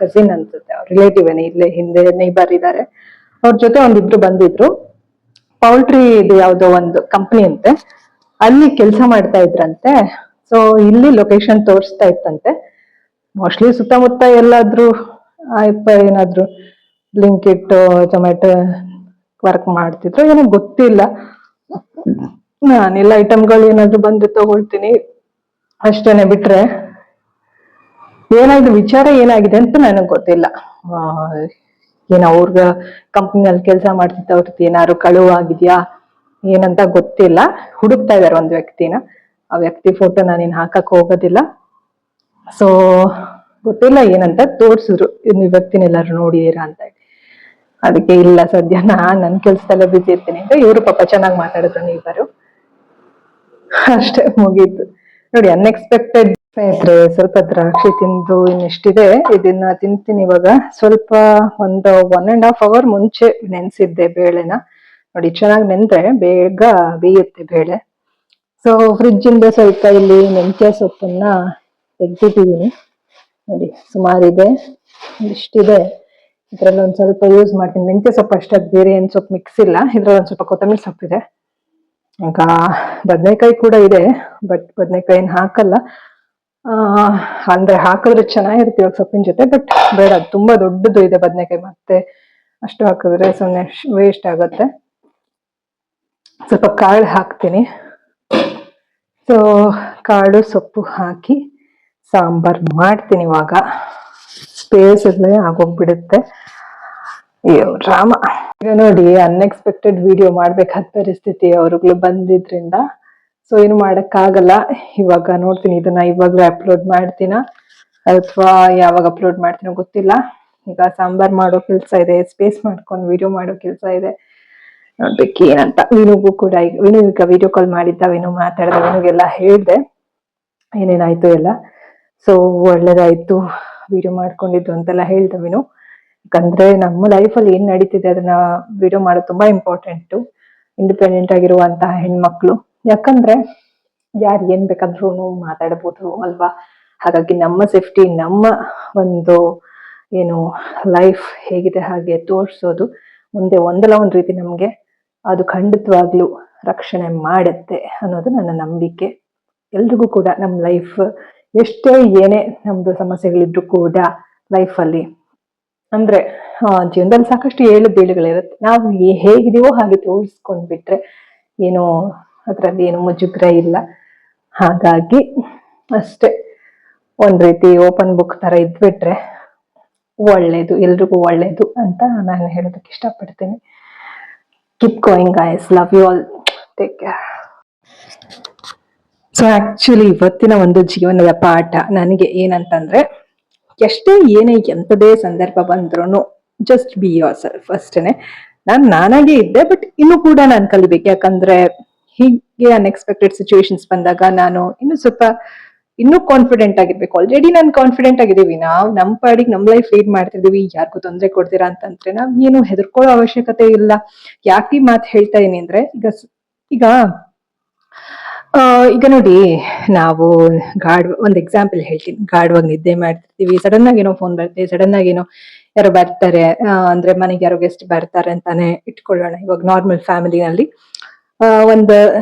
ಕಸಿನ್ ಅನ್ಸುತ್ತೆ, ಅವ್ರ ರಿಲೇಟಿವ್ ಏನೇ, ಇಲ್ಲೇ ಹಿಂದೆ ನೇಬರ್ ಇದ್ದಾರೆ. ಅವ್ರ ಜೊತೆ ಒಂದಿಬ್ರು ಬಂದಿದ್ರು. ಪೌಲ್ಟ್ರಿ ಇದು ಯಾವ್ದೋ ಒಂದು ಕಂಪ್ನಿ ಅಂತೆ, ಅಲ್ಲಿ ಕೆಲಸ ಮಾಡ್ತಾ ಇದ್ರಂತೆ. ಸೊ ಇಲ್ಲಿ ಲೊಕೇಶನ್ ತೋರಿಸ್ತಾ ಇತ್ತಂತೆ. ಮೋಸ್ಟ್ಲಿ ಸುತ್ತಮುತ್ತ ಎಲ್ಲಾದ್ರೂ ಏನಾದ್ರು ಬ್ಲಿಂಕಿಟ್, ಜೊಮ್ಯಾಟೊ ವರ್ಕ್ ಮಾಡ್ತಿದ್ರು ಏನೋ ಗೊತ್ತಿಲ್ಲ. ನಾನೆಲ್ಲ ಐಟಮ್ಗಳು ಏನಾದ್ರು ಬಂದ್ರೆ ತಗೊಳ್ತೀನಿ ಅಷ್ಟೇನೆ, ಬಿಟ್ರೆ ಏನಾದ್ರು ವಿಚಾರ ಏನಾಗಿದೆ ಅಂತ ನನಗ್ ಗೊತ್ತಿಲ್ಲ. ಏನ ಅವ್ರ ಕಂಪ್ನಿನಲ್ಲಿ ಕೆಲಸ ಮಾಡ್ತಿದ್ದವ್ರದ್ದು ಏನಾದ್ರು ಕಳುವು ಆಗಿದ್ಯಾ ಏನಂತ ಗೊತ್ತಿಲ್ಲ. ಹುಡುಕ್ತಾ ಇದಾರೆ ಒಂದ್ ವ್ಯಕ್ತಿನ. ಆ ವ್ಯಕ್ತಿ ಫೋಟೋ ನಾನೇನ್ ಹಾಕಕ್ ಹೋಗೋದಿಲ್ಲ. ಸೊ ಗೊತ್ತಿಲ್ಲ ಏನಂತ. ತೋರ್ಸಿದ್ರು, ಈ ವ್ಯಕ್ತಿನ ಎಲ್ಲಾರು ನೋಡಿದೀರಾ ಅಂತ ಹೇಳಿ. ಅದಕ್ಕೆ ಇಲ್ಲ ಸದ್ಯ ನನ್ ಕೆಲ್ಸದಲ್ಲೇ ಬಿಸಿ ಇರ್ತೀನಿ ಅಂತ. ಇವ್ರು ಪಾಪ ಚೆನ್ನಾಗಿ ಮಾತಾಡಿದ್ರು ನೀವರು. ಅಷ್ಟೇ, ಮುಗೀತು ನೋಡಿ. ಅನ್ಎಕ್ಸ್ಪೆಕ್ಟೆಡ್. ಸ್ನೇಹಿತರೆ, ಸ್ವಲ್ಪ ದ್ರಾಕ್ಷಿ ತಿಂದು ಇನ್ನೆಷ್ಟಿದೆ, ಇದನ್ನ ತಿಂತೀನಿ ಇವಾಗ. ಸ್ವಲ್ಪ ಒಂದು 1.5 hour ಮುಂಚೆ ನೆನ್ಸಿದ್ದೆ ಬೇಳೆನ. ನೋಡಿ, ಚೆನ್ನಾಗಿ ನೆಂದ್ರೆ ಬೇಗ ಬೇಯುತ್ತೆ ಬೇಳೆ. ಸೊ ಫ್ರಿಡ್ಜ್ ಇಂದ ಸ್ವಲ್ಪ ಇಲ್ಲಿ ಮೆಂತ್ಯ ಸೊಪ್ಪನ್ನ ತೆಗ್ದಿಟ್ಟಿದೀನಿ. ನೋಡಿ, ಸುಮಾರಿದೆ, ಇಷ್ಟಿದೆ. ಇದ್ರಲ್ಲಿ ಒಂದ್ ಸ್ವಲ್ಪ ಯೂಸ್ ಮಾಡ್ತೀನಿ. ಮೆಂತ್ಯ ಸೊಪ್ಪು ಅಷ್ಟೇ, ಬೇರೆ ಏನ್ ಸೊಪ್ಪು ಮಿಕ್ಸ್ ಇಲ್ಲ. ಇದ್ರಲ್ಲಿ ಒಂದ್ ಸ್ವಲ್ಪ ಕೊತ್ತಂಬರಿ ಸೊಪ್ಪಿದೆ. ಈಗ ಬದನೆಕಾಯಿ ಕೂಡ ಇದೆ, ಬಟ್ ಬದನೆಕಾಯಿ ಏನ್ ಹಾಕಲ್ಲ. ಅಂದ್ರೆ ಹಾಕಿದ್ರೆ ಚೆನ್ನಾಗಿರುತ್ತೆ ಇವಾಗ ಸೊಪ್ಪಿನ ಜೊತೆ, ಬಟ್ ಬೇಡ, ತುಂಬಾ ದೊಡ್ಡದು ಇದೆ ಬದನೆಕಾಯಿ. ಮತ್ತೆ ಅಷ್ಟು ಹಾಕಿದ್ರೆ ಸುಮ್ಮನೆ ವೇಸ್ಟ್ ಆಗುತ್ತೆ. ಸ್ವಲ್ಪ ಕಾಳು ಹಾಕ್ತೀನಿ. ಸೊ ಕಾಳು ಸೊಪ್ಪು ಹಾಕಿ ಸಾಂಬಾರ್ ಮಾಡ್ತೀನಿ ಇವಾಗ. ಸ್ಪೇಸ್ ಇಲ್ಲೇ ಆಗೋಗ್ಬಿಡುತ್ತೆ. ಅಯ್ಯೋ ರಾಮ. ಈಗ ನೋಡಿ, ಅನ್ಎಕ್ಸ್ಪೆಕ್ಟೆಡ್ ವಿಡಿಯೋ ಮಾಡ್ಬೇಕಾದ ಪರಿಸ್ಥಿತಿ ಅವ್ರುಗಳು ಬಂದಿದ್ರಿಂದ. ಸೊ ಏನು ಮಾಡಕ್ಕಾಗಲ್ಲ. ಇವಾಗ ನೋಡ್ತೀನಿ, ಇದನ್ನ ಇವಾಗ್ಲೇ ಅಪ್ಲೋಡ್ ಮಾಡ್ತೀನ ಅಥವಾ ಯಾವಾಗ ಅಪ್ಲೋಡ್ ಮಾಡ್ತೀನೋ ಗೊತ್ತಿಲ್ಲ. ಈಗ ಸಾಂಬಾರ್ ಮಾಡೋ ಕೆಲ್ಸ ಇದೆ, ಸ್ಪೇಸ್ ಮಾಡ್ಕೊಂಡು ವಿಡಿಯೋ ಮಾಡೋ ಕೆಲ್ಸ ಇದೆ. ನೋಡ್ಬೇಕು ಏನಂತ. ವಿನುಗೂ ಕೂಡ ವಿನು ಈಗ ವಿಡಿಯೋ ಕಾಲ್ ಮಾಡಿದ್ದ, ವಿನು ಮಾತಾಡ್ದ, ವಿನುಗೆಲ್ಲ ಹೇಳ್ದೆ ಏನೇನಾಯ್ತು ಎಲ್ಲ. ಸೊ ಒಳ್ಳೇದಾಯ್ತು ವಿಡಿಯೋ ಮಾಡ್ಕೊಂಡಿದ್ದು ಅಂತೆಲ್ಲ ಹೇಳ್ದ ವಿನು. ಯಾಕಂದ್ರೆ ನಮ್ಮ ಲೈಫಲ್ಲಿ ಏನ್ ನಡೀತಿದೆ ಅದನ್ನ ವಿಡಿಯೋ ಮಾಡೋದು ತುಂಬಾ ಇಂಪಾರ್ಟೆಂಟ್. ಇಂಡಿಪೆಂಡೆಂಟ್ ಆಗಿರುವಂತಹ ಹೆಣ್ಮಕ್ಳು, ಯಾಕಂದ್ರೆ ಯಾರು ಏನ್ ಬೇಕಾದ್ರೂ ಮಾತಾಡಬಹುದು ಅಲ್ವಾ. ಹಾಗಾಗಿ ನಮ್ಮ ಸೇಫ್ಟಿ, ನಮ್ಮ ಒಂದು ಏನು ಲೈಫ್ ಹೇಗಿದೆ ಹಾಗೆ ತೋರ್ಸೋದು ಮುಂದೆ ಒಂದಲ್ಲ ಒಂದ್ ರೀತಿ ನಮ್ಗೆ ಅದು ಖಂಡಿತವಾಗ್ಲೂ ರಕ್ಷಣೆ ಮಾಡುತ್ತೆ ಅನ್ನೋದು ನನ್ನ ನಂಬಿಕೆ. ಎಲ್ರಿಗೂ ಕೂಡ ನಮ್ ಲೈಫ್ ಎಷ್ಟೇ ಏನೇ ನಮ್ದು ಸಮಸ್ಯೆಗಳಿದ್ರು ಕೂಡ ಲೈಫಲ್ಲಿ, ಅಂದ್ರೆ ಜೀವನದಲ್ಲಿ ಸಾಕಷ್ಟು ಏಳುಬೀಳುಗಳಿರುತ್ತೆ. ನಾವು ಹೇಗಿದೀವೋ ಹಾಗೆ ತೋರಿಸ್ಕೊಂಡ್ಬಿಟ್ರೆ ಏನು ಅದ್ರಲ್ಲಿ ಏನು ಮುಜುಗ್ರ ಇಲ್ಲ. ಹಾಗಾಗಿ ಅಷ್ಟೇ, ಒಂದ್ ರೀತಿ ಓಪನ್ ಬುಕ್ ತರ ಇದ್ಬಿಟ್ರೆ ಒಳ್ಳೇದು, ಎಲ್ರಿಗೂ ಒಳ್ಳೇದು ಅಂತ ನಾನು ಹೇಳೋದಕ್ಕೆ ಇಷ್ಟಪಡ್ತೀನಿ. Keep going guys, love you all, take care. So actually ಇವತ್ತಿನ ಒಂದು ಜೀವನದ ಪಾಠ ನನಗೆ ಏನಂತಂದ್ರೆ, ಎಷ್ಟೇ ಏನೇ ಎಂತದೇ ಸಂದರ್ಭ ಬಂದ್ರು ಜಸ್ಟ್ ಬಿ ಯೋರ್ ಸೆಲ್ಫ್ ಅಷ್ಟೇನೆ. ನಾನಾಗೆ ಇದ್ದೆ, ಬಟ್ ಇನ್ನು ಕೂಡ ನಾನು ಕಲಿಬೇಕು. ಯಾಕಂದ್ರೆ ಹೀಗೆ ಅನ್ಎಕ್ಸ್ಪೆಕ್ಟೆಡ್ ಸಿಚುವೇಶನ್ಸ್ ಬಂದಾಗ ನಾನು ಇನ್ನೂ ಕಾನ್ಫಿಡೆಂಟ್ ಆಗಿರ್ಬೇಕು. ಆಲ್ರೆಡಿ ನಾನು ಕಾನ್ಫಿಡೆಂಟ್ ಆಗಿದ್ದೀವಿ. ನಾವು ನಮ್ಮ ಪಾಡಿಗೆ ನಮ್ಮ ಲೈಫ್ ಲೀಡ್ ಮಾಡ್ತಿದೀವಿ, ಯಾರಿಗೂ ತೊಂದರೆ ಕೊಡ್ತೀರಾ ಅಂತಂದ್ರೆ ನಾವ್ ಏನು ಹೆದರ್ಕೊಳ್ಳೋ ಅವಶ್ಯಕತೆ ಇಲ್ಲ. ಯಾಕೆ ಈ ಮಾತು ಹೇಳ್ತಾ ಇದೀನಿ ಅಂದ್ರೆ, ಈಗ ನೋಡಿ, ನಾವು ಒಂದ್ ಎಕ್ಸಾಂಪಲ್ ಹೇಳ್ತೀನಿ. ಗಾಢವಾಗಿ ನಿದ್ದೆ ಮಾಡ್ತಿರ್ತೀವಿ, ಸಡನ್ ಆಗಿ ಏನೋ ಫೋನ್ ಬರುತ್ತೆ, ಸಡನ್ ಆಗಿ ಏನೋ ಯಾರೋ ಬರ್ತಾರೆ, ಅಂದ್ರೆ ಮನೆಗೆ ಯಾರೋ ಗೆಸ್ಟ್ ಬರ್ತಾರೆ ಅಂತಾನೆ ಇಟ್ಕೊಳ್ಳೋಣ. ಇವಾಗ ನಾರ್ಮಲ್ ಫ್ಯಾಮಿಲಿನಲ್ಲಿ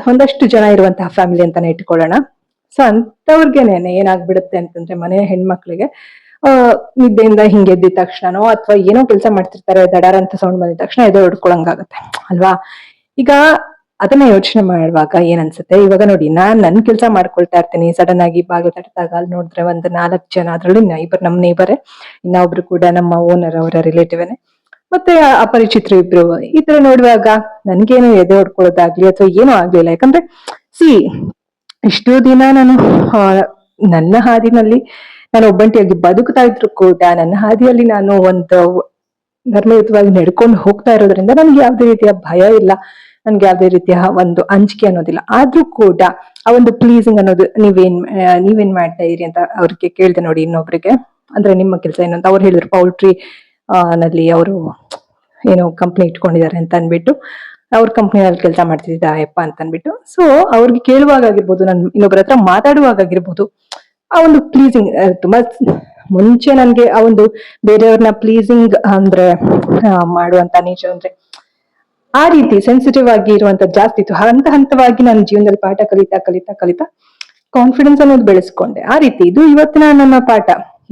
ಒಂದಷ್ಟು ಜನ ಇರುವಂತಹ ಫ್ಯಾಮಿಲಿ ಅಂತಾನೆ ಇಟ್ಕೊಳ್ಳೋಣ. ಸೊ ಅಂತವ್ರಿಗೇನೆ ಏನಾಗ್ಬಿಡುತ್ತೆ ಅಂತಂದ್ರೆ, ಮನೆ ಹೆಣ್ಮಕ್ಳಿಗೆ ನಿದ್ದೆಯಿಂದ ಹಿಂಗೆ ಎದ್ದಿದ ತಕ್ಷಣನೋ ಅಥವಾ ಏನೋ ಕೆಲಸ ಮಾಡ್ತಿರ್ತಾರೆ, ದಡಾರ ಅಂತ ಸೌಂಡ್ ಬಂದಿದ ತಕ್ಷಣ ಎದೆ ಹೊಡ್ಕೊಳಂಗಾಗತ್ತೆ ಅಲ್ವಾ. ಈಗ ಅದನ್ನ ಯೋಚನೆ ಮಾಡುವಾಗ ಏನ್ ಅನ್ಸುತ್ತೆ, ಇವಾಗ ನೋಡಿ ನಾನ್ ನನ್ ಕೆಲಸ ಮಾಡ್ಕೊಳ್ತಾ ಇರ್ತೀನಿ, ಸಡನ್ ಆಗಿ ಬಾಗಿಲು ತಟ್ಟಿದಾಗ ಅಲ್ಲಿ ನೋಡಿದ್ರೆ ಒಂದು 4 ಜನ, ಅದ್ರಲ್ಲಿ ನಮ್ ನೇಬರೇ, ಇನ್ನೊಬ್ರು ಕೂಡ ನಮ್ಮ ಓನರ್ ಅವರ ರಿಲೇಟಿವ್ನೇ, ಮತ್ತೆ ಅಪರಿಚಿತರು ಇಬ್ರು. ಈ ತರ ನೋಡುವಾಗ ನನ್ಗೇನು ಎದೆ ಹೊಡ್ಕೊಳ್ಳೋದಾಗ್ಲಿ ಅಥವಾ ಏನೂ ಆಗ್ಲಿಲ್ಲ. ಯಾಕಂದ್ರೆ ಸಿ ಇಷ್ಟು ದಿನ ನಾನು ನನ್ನ ಹಾದಿನಲ್ಲಿ ನಾನು ಒಬ್ಬಂಟಿಯಾಗಿ ಬದುಕ್ತಾ ಇದ್ರು ಕೂಡ ನನ್ನ ಹಾದಿಯಲ್ಲಿ ನಾನು ಒಂದು ಧರ್ಮಯುತವಾಗಿ ನಡ್ಕೊಂಡು ಹೋಗ್ತಾ ಇರೋದ್ರಿಂದ ನನ್ಗೆ ಯಾವ್ದೇ ರೀತಿಯ ಭಯ ಇಲ್ಲ, ನನ್ಗೆ ಯಾವ್ದೇ ರೀತಿಯ ಒಂದು ಅಂಜಿಕೆ ಅನ್ನೋದಿಲ್ಲ. ಆದ್ರೂ ಕೂಡ ಆ ಒಂದು ಪ್ಲೀಸಿಂಗ್ ಅನ್ನೋದು ನೀವೇನ್ ಮಾಡ್ತಾ ಇದೀರಿ ಅಂತ ಅವ್ರಿಗೆ ಕೇಳ್ದೆ ನೋಡಿ, ಇನ್ನೊಬ್ರಿಗೆ, ಅಂದ್ರೆ ನಿಮ್ಮ ಕೆಲಸ ಏನು ಅಂತ. ಅವ್ರು ಹೇಳಿದ್ರು ಪೌಲ್ಟ್ರಿ ನಲ್ಲಿ ಅವರು ಏನೋ ಕಂಪ್ನಿ ಇಟ್ಕೊಂಡಿದ್ದಾರೆ ಅಂತ ಅನ್ಬಿಟ್ಟು, ಅವ್ರ ಕಂಪ್ನಿಯಲ್ಲಿ ಕೆಲಸ ಮಾಡ್ತಿದ್ದ ಯಪ್ಪ ಅಂತ ಅನ್ಬಿಟ್ಟು. ಸೊ ಅವ್ರಿಗೆ ಕೇಳುವಾಗ ಆಗಿರ್ಬೋದು, ನಾನು ಇನ್ನೊಬ್ಬರ ಹತ್ರ ಮಾತಾಡುವಾಗ ಆಗಿರ್ಬೋದು, ಆ ಒಂದು ಪ್ಲೀಸಿಂಗ್ ತುಂಬಾ ಮುಂಚೆ ನನ್ಗೆ ಆ ಒಂದು ಬೇರೆಯವ್ರನ್ನ ಪ್ಲೀಸಿಂಗ್ ಅಂದ್ರೆ ಮಾಡುವಂತ ನೇಚರ್ ಅಂದ್ರೆ ಆ ರೀತಿ ಸೆನ್ಸಿಟಿವ್ ಆಗಿ ಇರುವಂತ ಜಾಸ್ತಿ ಇತ್ತು. ಹಂತವಾಗಿ ನನ್ನ ಜೀವನದಲ್ಲಿ ಪಾಠ ಕಲಿತಾ ಕಲಿತಾ ಕಲಿತಾ ಕಾನ್ಫಿಡೆನ್ಸ್ ಅನ್ನೋದು ಬೆಳೆಸ್ಕೊಂಡೆ. ಆ ರೀತಿ ಇದು ಇವತ್ತಿನ ನನ್ನ ಪಾಠ.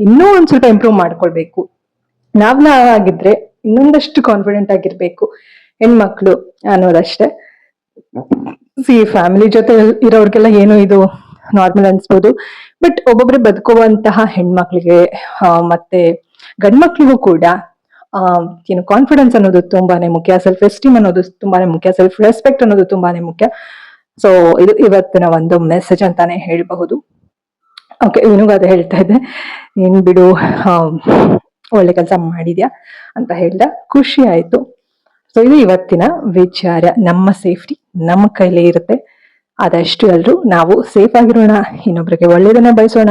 ಇನ್ನೂ ಒಂದ್ ಸ್ವಲ್ಪ ಇಂಪ್ರೂವ್ ಮಾಡ್ಕೊಳ್ಬೇಕು. ನಾವಾಗಿದ್ರೆ ಇನ್ನೊಂದಷ್ಟು ಕಾನ್ಫಿಡೆಂಟ್ ಆಗಿರ್ಬೇಕು ಹೆಣ್ಮಕ್ಳು ಅನ್ನೋದಷ್ಟೇ. ಫ್ಯಾಮಿಲಿ ಜೊತೆ ಇರೋರ್ಗೆಲ್ಲ ಏನೋ ಇದು ನಾರ್ಮಲ್ ಅನ್ಸ್ಬೋದು, ಬಟ್ ಒಬ್ಬೊಬ್ರೆ ಬದುಕುವಂತಹ ಹೆಣ್ಮಕ್ಳಿಗೆ ಮತ್ತೆ ಗಂಡ್ಮಕ್ಳಿಗೂ ಕೂಡ ಏನು ಕಾನ್ಫಿಡೆನ್ಸ್ ಅನ್ನೋದು ತುಂಬಾನೇ ಮುಖ್ಯ, ಸೆಲ್ಫ್ ಎಸ್ಟೀಮ್ ಅನ್ನೋದು ತುಂಬಾನೇ ಮುಖ್ಯ, ಸೆಲ್ಫ್ ರೆಸ್ಪೆಕ್ಟ್ ಅನ್ನೋದು ತುಂಬಾನೇ ಮುಖ್ಯ. ಸೊ ಇದು ಇವತ್ತಿನ ಒಂದು ಮೆಸೇಜ್ ಅಂತಾನೆ ಹೇಳ್ಬಹುದು. ಓಕೆ, ಇವಾಗ ಅದು ಹೇಳ್ತಾ ಇದ್ದೆ, ಏನ್ ಬಿಡು ಒಳ್ಳೆ ಕೆಲಸ ಮಾಡಿದ್ಯಾ ಅಂತ ಹೇಳ್ದ, ಖುಷಿ ಆಯ್ತು. ಸೊ ಇದು ಇವತ್ತಿನ ವಿಚಾರ. ನಮ್ಮ ಸೇಫ್ಟಿ ನಮ್ಮ ಕೈಲೇ ಇರುತ್ತೆ. ಆದಷ್ಟು ಎಲ್ರು ನಾವು ಸೇಫ್ ಆಗಿರೋಣ, ಇನ್ನೊಬ್ರಿಗೆ ಒಳ್ಳೇದನ್ನ ಬಯಸೋಣ,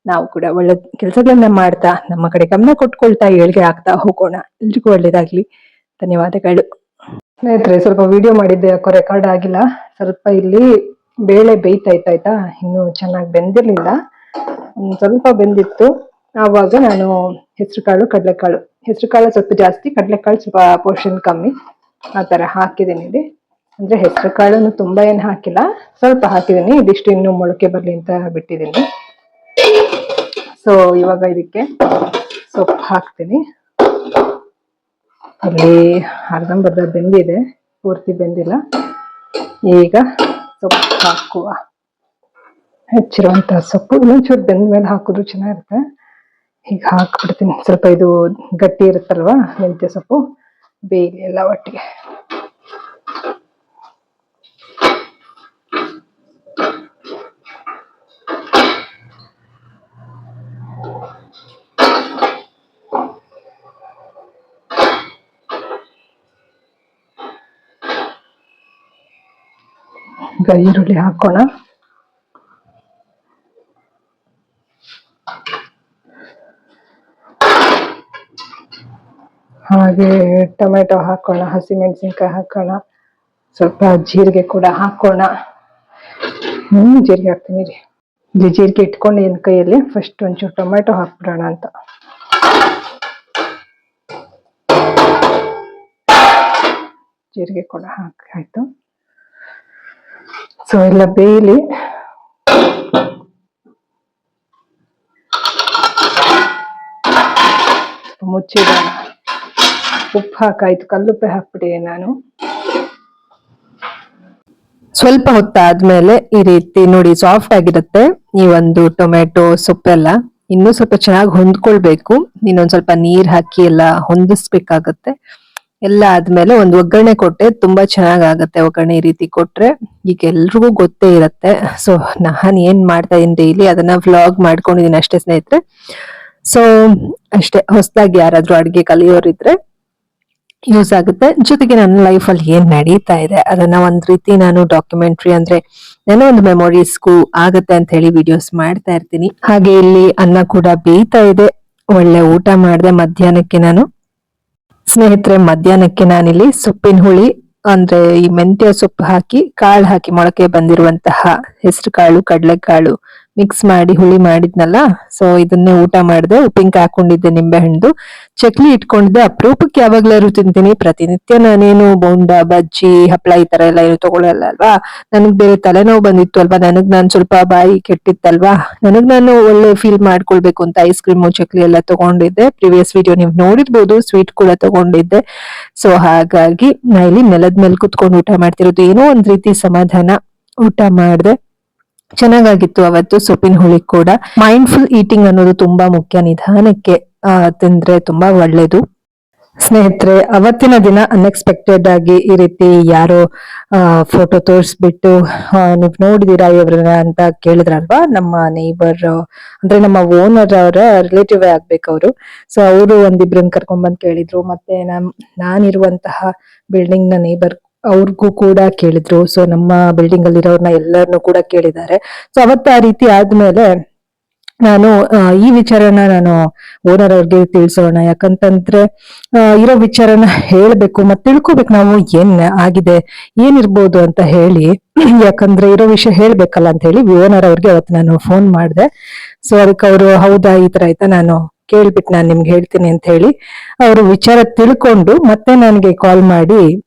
ನಾವು ಕೂಡ ಒಳ್ಳೆ ಕೆಲಸಗಳನ್ನ ಮಾಡ್ತಾ ನಮ್ಮ ಕಡೆ ಗಮನ ಕೊಟ್ಕೊಳ್ತಾ ಏಳ್ಗೆ ಆಗ್ತಾ ಹೋಗೋಣ. ಎಲ್ರಿಗೂ ಒಳ್ಳೇದಾಗ್ಲಿ. ಧನ್ಯವಾದಗಳು. ಸ್ನೇಹಿತರೆ, ಸ್ವಲ್ಪ ವಿಡಿಯೋ ಮಾಡಿದ್ದೆ, ಯಾಕೋ ರೆಕಾರ್ಡ್ ಆಗಿಲ್ಲ. ಸ್ವಲ್ಪ ಇಲ್ಲಿ ಬೇಳೆ ಬೇಯ್ತಾಯ್ತು ಆಯ್ತಾ, ಇನ್ನು ಚೆನ್ನಾಗಿ ಬೆಂದಿರ್ಲಿಲ್ಲ, ಸ್ವಲ್ಪ ಬೆಂದಿತ್ತು. ಆವಾಗ ನಾನು ಹೆಸರುಕಾಳು ಕಡಲೆಕಾಳು, ಹೆಸರುಕಾಳು ಸ್ವಲ್ಪ ಜಾಸ್ತಿ, ಕಡಲೆಕಾಳು ಸ್ವಲ್ಪ ಪೋರ್ಷನ್ ಕಮ್ಮಿ, ಆ ತರ ಹಾಕಿದ್ದೀನಿ ಇಲ್ಲಿ. ಅಂದ್ರೆ ಹೆಸರು ಕಾಳನ್ನು ತುಂಬಾ ಏನ್ ಹಾಕಿಲ್ಲ, ಸ್ವಲ್ಪ ಹಾಕಿದೀನಿ. ಇದಿಷ್ಟು ಇನ್ನು ಮೊಳಕೆ ಬರ್ಲಿ ಅಂತ ಬಿಟ್ಟಿದ್ದೀನಿ. ಸೊ ಇವಾಗ ಇದಕ್ಕೆ ಸೊಪ್ಪು ಹಾಕ್ತೀನಿ. ಇಲ್ಲಿ ಅರ್ಧಂಬರ್ಧ ಬೆಂದಿದೆ, ಪೂರ್ತಿ ಬೆಂದಿಲ್ಲ. ಈಗ ಸೊಪ್ಪು ಹಾಕುವ. ಹೆಚ್ಚಿರುವಂತಹ ಸೊಪ್ಪು ಇನ್ನೊಂಚೂರು ಬೆಂದ ಮೇಲೆ ಹಾಕಿದ್ರು ಚೆನ್ನಾಗಿರುತ್ತೆ. ಈಗ ಹಾಕ್ಬಿಡ್ತೀನಿ. ಸ್ವಲ್ಪ ಇದು ಗಟ್ಟಿ ಇರುತ್ತಲ್ವಾ ಮೆಂತ್ಯ ಸೊಪ್ಪು, ಬೇಯ್ಲಿ ಎಲ್ಲ ಒಟ್ಟಿಗೆ. ಈಗ ಈರುಳ್ಳಿ ಹಾಕೋಣ. ಹಾಗೆ ಟೊಮೆಟೊ ಹಾಕೋಣ, ಹಸಿಮೆಣಸಿನ್ಕಾಯಿ ಹಾಕೋಣ, ಸ್ವಲ್ಪ ಜೀರಿಗೆ ಕೂಡ ಹಾಕೋಣ. ಜೀರಿಗೆ ಹಾಕ್ತೀನಿ ರೀ. ಇಲ್ಲಿ ಜೀರಿಗೆ ಇಟ್ಕೊಂಡು ಏನ್ ಕೈಯಲ್ಲಿ ಫಸ್ಟ್ ಒಂಚೂರು ಟೊಮೆಟೊ ಹಾಕ್ಬಿಡೋಣ ಅಂತ. ಜೀರಿಗೆ ಕೂಡ ಹಾಕಾಯ್ತು. ಸೊ ಎಲ್ಲ ಬೇಯಲಿ. ಮುಚ್ಚಿಡೋಣ. ಉಪ್ಪು ಹಾಕಾಯ್ತು, ಕಲ್ಲುಪ್ಪೆ ಹಾಕ್ಬಿಟ್ಟಿದೆ ನಾನು. ಸ್ವಲ್ಪ ಹೊತ್ತಾದ್ಮೇಲೆ ಈ ರೀತಿ ನೋಡಿ ಸಾಫ್ಟ್ ಆಗಿರುತ್ತೆ ಈ ಒಂದು ಟೊಮೆಟೊ ಸೊಪ್ಪೆಲ್ಲ. ಇನ್ನೂ ಸ್ವಲ್ಪ ಚೆನ್ನಾಗಿ ಹೊಂದ್ಕೊಳ್ಬೇಕು, ಇನ್ನೊಂದ್ ಸ್ವಲ್ಪ ನೀರ್ ಹಾಕಿ ಎಲ್ಲ ಹೊಂದಿಸ್ಬೇಕಾಗತ್ತೆ. ಎಲ್ಲ ಆದ್ಮೇಲೆ ಒಂದು ಒಗ್ಗರಣೆ ಕೊಟ್ಟೆ, ತುಂಬಾ ಚೆನ್ನಾಗಾಗತ್ತೆ ಒಗ್ಗರಣೆ ಈ ರೀತಿ ಕೊಟ್ರೆ. ಈಗ ಎಲ್ರಿಗೂ ಗೊತ್ತೇ ಇರತ್ತೆ. ಸೊ ನಾನ್ ಏನ್ ಮಾಡ್ತಾ ಇದೀನಿ ಡೈಲಿ ಅದನ್ನ ವ್ಲಾಗ್ ಮಾಡ್ಕೊಂಡಿದೀನಿ ಅಷ್ಟೇ ಸ್ನೇಹಿತರೆ. ಸೊ ಅಷ್ಟೇ, ಹೊಸದಾಗಿ ಯಾರಾದ್ರೂ ಅಡ್ಗೆ ಕಲಿಯೋರಿದ್ರೆ ಯೂಸ್ ಆಗುತ್ತೆ. ಜೊತೆಗೆ ನನ್ನ ಲೈಫ್ ಅಲ್ಲಿ ಏನ್ ನಡೀತಾ ಇದೆ ಅದನ್ನ ಒಂದ್ ರೀತಿ ನಾನು ಡಾಕ್ಯುಮೆಂಟ್ರಿ ಅಂದ್ರೆ ನನ್ನ ಒಂದು ಮೆಮೊರೀಸ್ಗೂ ಆಗತ್ತೆ ಅಂತ ಹೇಳಿ ವಿಡಿಯೋಸ್ ಮಾಡ್ತಾ ಇರ್ತೀನಿ. ಹಾಗೆ ಇಲ್ಲಿ ಅನ್ನ ಕೂಡ ಬೇಯ್ತಾ ಇದೆ. ಒಳ್ಳೆ ಊಟ ಮಾಡಿದೆ ಮಧ್ಯಾಹ್ನಕ್ಕೆ ನಾನು. ಸ್ನೇಹಿತರೆ, ಮಧ್ಯಾಹ್ನಕ್ಕೆ ನಾನಿಲ್ಲಿ ಸೊಪ್ಪಿನ ಹುಳಿ ಅಂದ್ರೆ ಈ ಮೆಂತ್ಯ ಸೊಪ್ಪು ಹಾಕಿ ಕಾಳು ಹಾಕಿ ಮೊಳಕೆ ಬಂದಿರುವಂತಹ ಹೆಸರು ಕಾಳು, ಕಡಲೆಕಾಳು ಮಿಕ್ಸ್ ಮಾಡಿ ಹುಳಿ ಮಾಡಿದ್ನಲ್ಲ, ಸೊ ಇದನ್ನೇ ಊಟ ಮಾಡಿದೆ. ಉಪ್ಪಿನಕಾಯಿ ಹಾಕೊಂಡಿದ್ದೆ, ನಿಂಬೆ ಹಣ್ಣು, ಚಕ್ಲಿ ಇಟ್ಕೊಂಡಿದ್ದೆ. ಅಪರೂಪಕ್ಕೆ ಯಾವಾಗ್ಲಾದ್ರು ತಿಂತೀನಿ, ಪ್ರತಿನಿತ್ಯ ನಾನೇನು ಬೋಂಡ ಬಜ್ಜಿ ಹಪ್ಳ ಈ ತರ ಎಲ್ಲ ಏನು ತಗೊಳಲ್ಲ ಅಲ್ವಾ. ನನಗ್ ಬೇರೆ ತಲೆನೋವು ಬಂದಿತ್ತು ಅಲ್ವಾ, ನಾನು ಸ್ವಲ್ಪ ಬಾಯಿ ಕೆಟ್ಟಿತ್ತಲ್ವಾ, ನಾನು ಒಳ್ಳೆ ಫೀಲ್ ಮಾಡ್ಕೊಳ್ಬೇಕು ಅಂತ ಐಸ್ ಕ್ರೀಮು ಚಕ್ಲಿ ಎಲ್ಲ ತಗೊಂಡಿದ್ದೆ. ಪ್ರಿವಿಯಸ್ ವಿಡಿಯೋ ನೀವು ನೋಡಿರ್ಬೋದು, ಸ್ವೀಟ್ ಕೂಡ ತಗೊಂಡಿದ್ದೆ. ಸೊ ಹಾಗಾಗಿ ನಾ ಇಲ್ಲಿ ನೆಲದ ಮೇಲೆ ಕುತ್ಕೊಂಡು ಊಟ ಮಾಡ್ತಿರೋದು, ಏನೋ ಒಂದ್ ರೀತಿ ಸಮಾಧಾನ. ಊಟ ಮಾಡಿದೆ, ಚೆನ್ನಾಗಾಗಿತ್ತು ಅವತ್ತು. ಸೊಪ್ಪಿನ ಹುಳಿ ಕೂಡ. ಮೈಂಡ್ಫುಲ್ ಈಟಿಂಗ್ ಅನ್ನೋದು ತುಂಬಾ ಮುಖ್ಯ. ನಿಧಾನಕ್ಕೆ ತಿಂದ್ರೆ ತುಂಬಾ ಒಳ್ಳೇದು. ಸ್ನೇಹಿತರೆ, ಅವತ್ತಿನ ದಿನ ಅನ್ಎಕ್ಸ್ಪೆಕ್ಟೆಡ್ ಆಗಿ ಈ ರೀತಿ ಯಾರೋ ಫೋಟೋ ತೋರಿಸ್ಬಿಟ್ಟು ನೀವ್ ನೋಡಿದೀರಾ ಇವ್ರನ್ನ ಅಂತ ಕೇಳಿದ್ರಲ್ವಾ, ನಮ್ಮ ನೇಬರ್ ಅಂದ್ರೆ ನಮ್ಮ ಓನರ್ ಅವರ ರಿಲೇಟಿವ್ ಆಗ್ಬೇಕು ಅವರು. ಸೊ ಅವರು ಒಂದಿಬ್ರನ್ನ ಕರ್ಕೊಂಡ್ ಕೇಳಿದ್ರು. ಮತ್ತೆ ನಾನಿರುವಂತಹ ಬಿಲ್ಡಿಂಗ್ ನ ನೇಬರ್ ಅವ್ರಿಗೂ ಕೂಡ ಕೇಳಿದ್ರು. ಸೊ ನಮ್ಮ ಬಿಲ್ಡಿಂಗ್ ಅಲ್ಲಿ ಇರೋರ್ನ ಎಲ್ಲರನ್ನು ಕೂಡ ಕೇಳಿದ್ದಾರೆ. ಸೊ ಅವತ್ತು ಆ ರೀತಿ ಆದ್ಮೇಲೆ ನಾನು ಈ ವಿಚಾರನ ನಾನು ಓನರ್ ಅವ್ರಿಗೆ ತಿಳಿಸೋಣ. ಯಾಕಂತಂದ್ರೆ ಇರೋ ವಿಚಾರನ ಹೇಳ್ಬೇಕು, ಮತ್ತೆ ತಿಳ್ಕೊಬೇಕು ನಾವು ಏನ್ ಆಗಿದೆ, ಏನಿರ್ಬೋದು ಅಂತ ಹೇಳಿ. ಯಾಕಂದ್ರೆ ಇರೋ ವಿಷಯ ಹೇಳ್ಬೇಕಲ್ಲ ಅಂತ ಹೇಳಿ ಓನರ್ ಅವ್ರಿಗೆ ಅವತ್ತು ನಾನು ಫೋನ್ ಮಾಡಿದೆ. ಸೊ ಅದಕ್ಕೆ ಅವರು ಹೌದಾ ಈ ತರ ಆಯ್ತಾ, ನಾನು ಕೇಳ್ಬಿಟ್ಟು ನಾನು ನಿಮ್ಗೆ ಹೇಳ್ತೀನಿ ಅಂತ ಹೇಳಿ ಅವರು ವಿಚಾರ ತಿಳ್ಕೊಂಡು ಮತ್ತೆ ನನಗೆ ಕಾಲ್ ಮಾಡಿ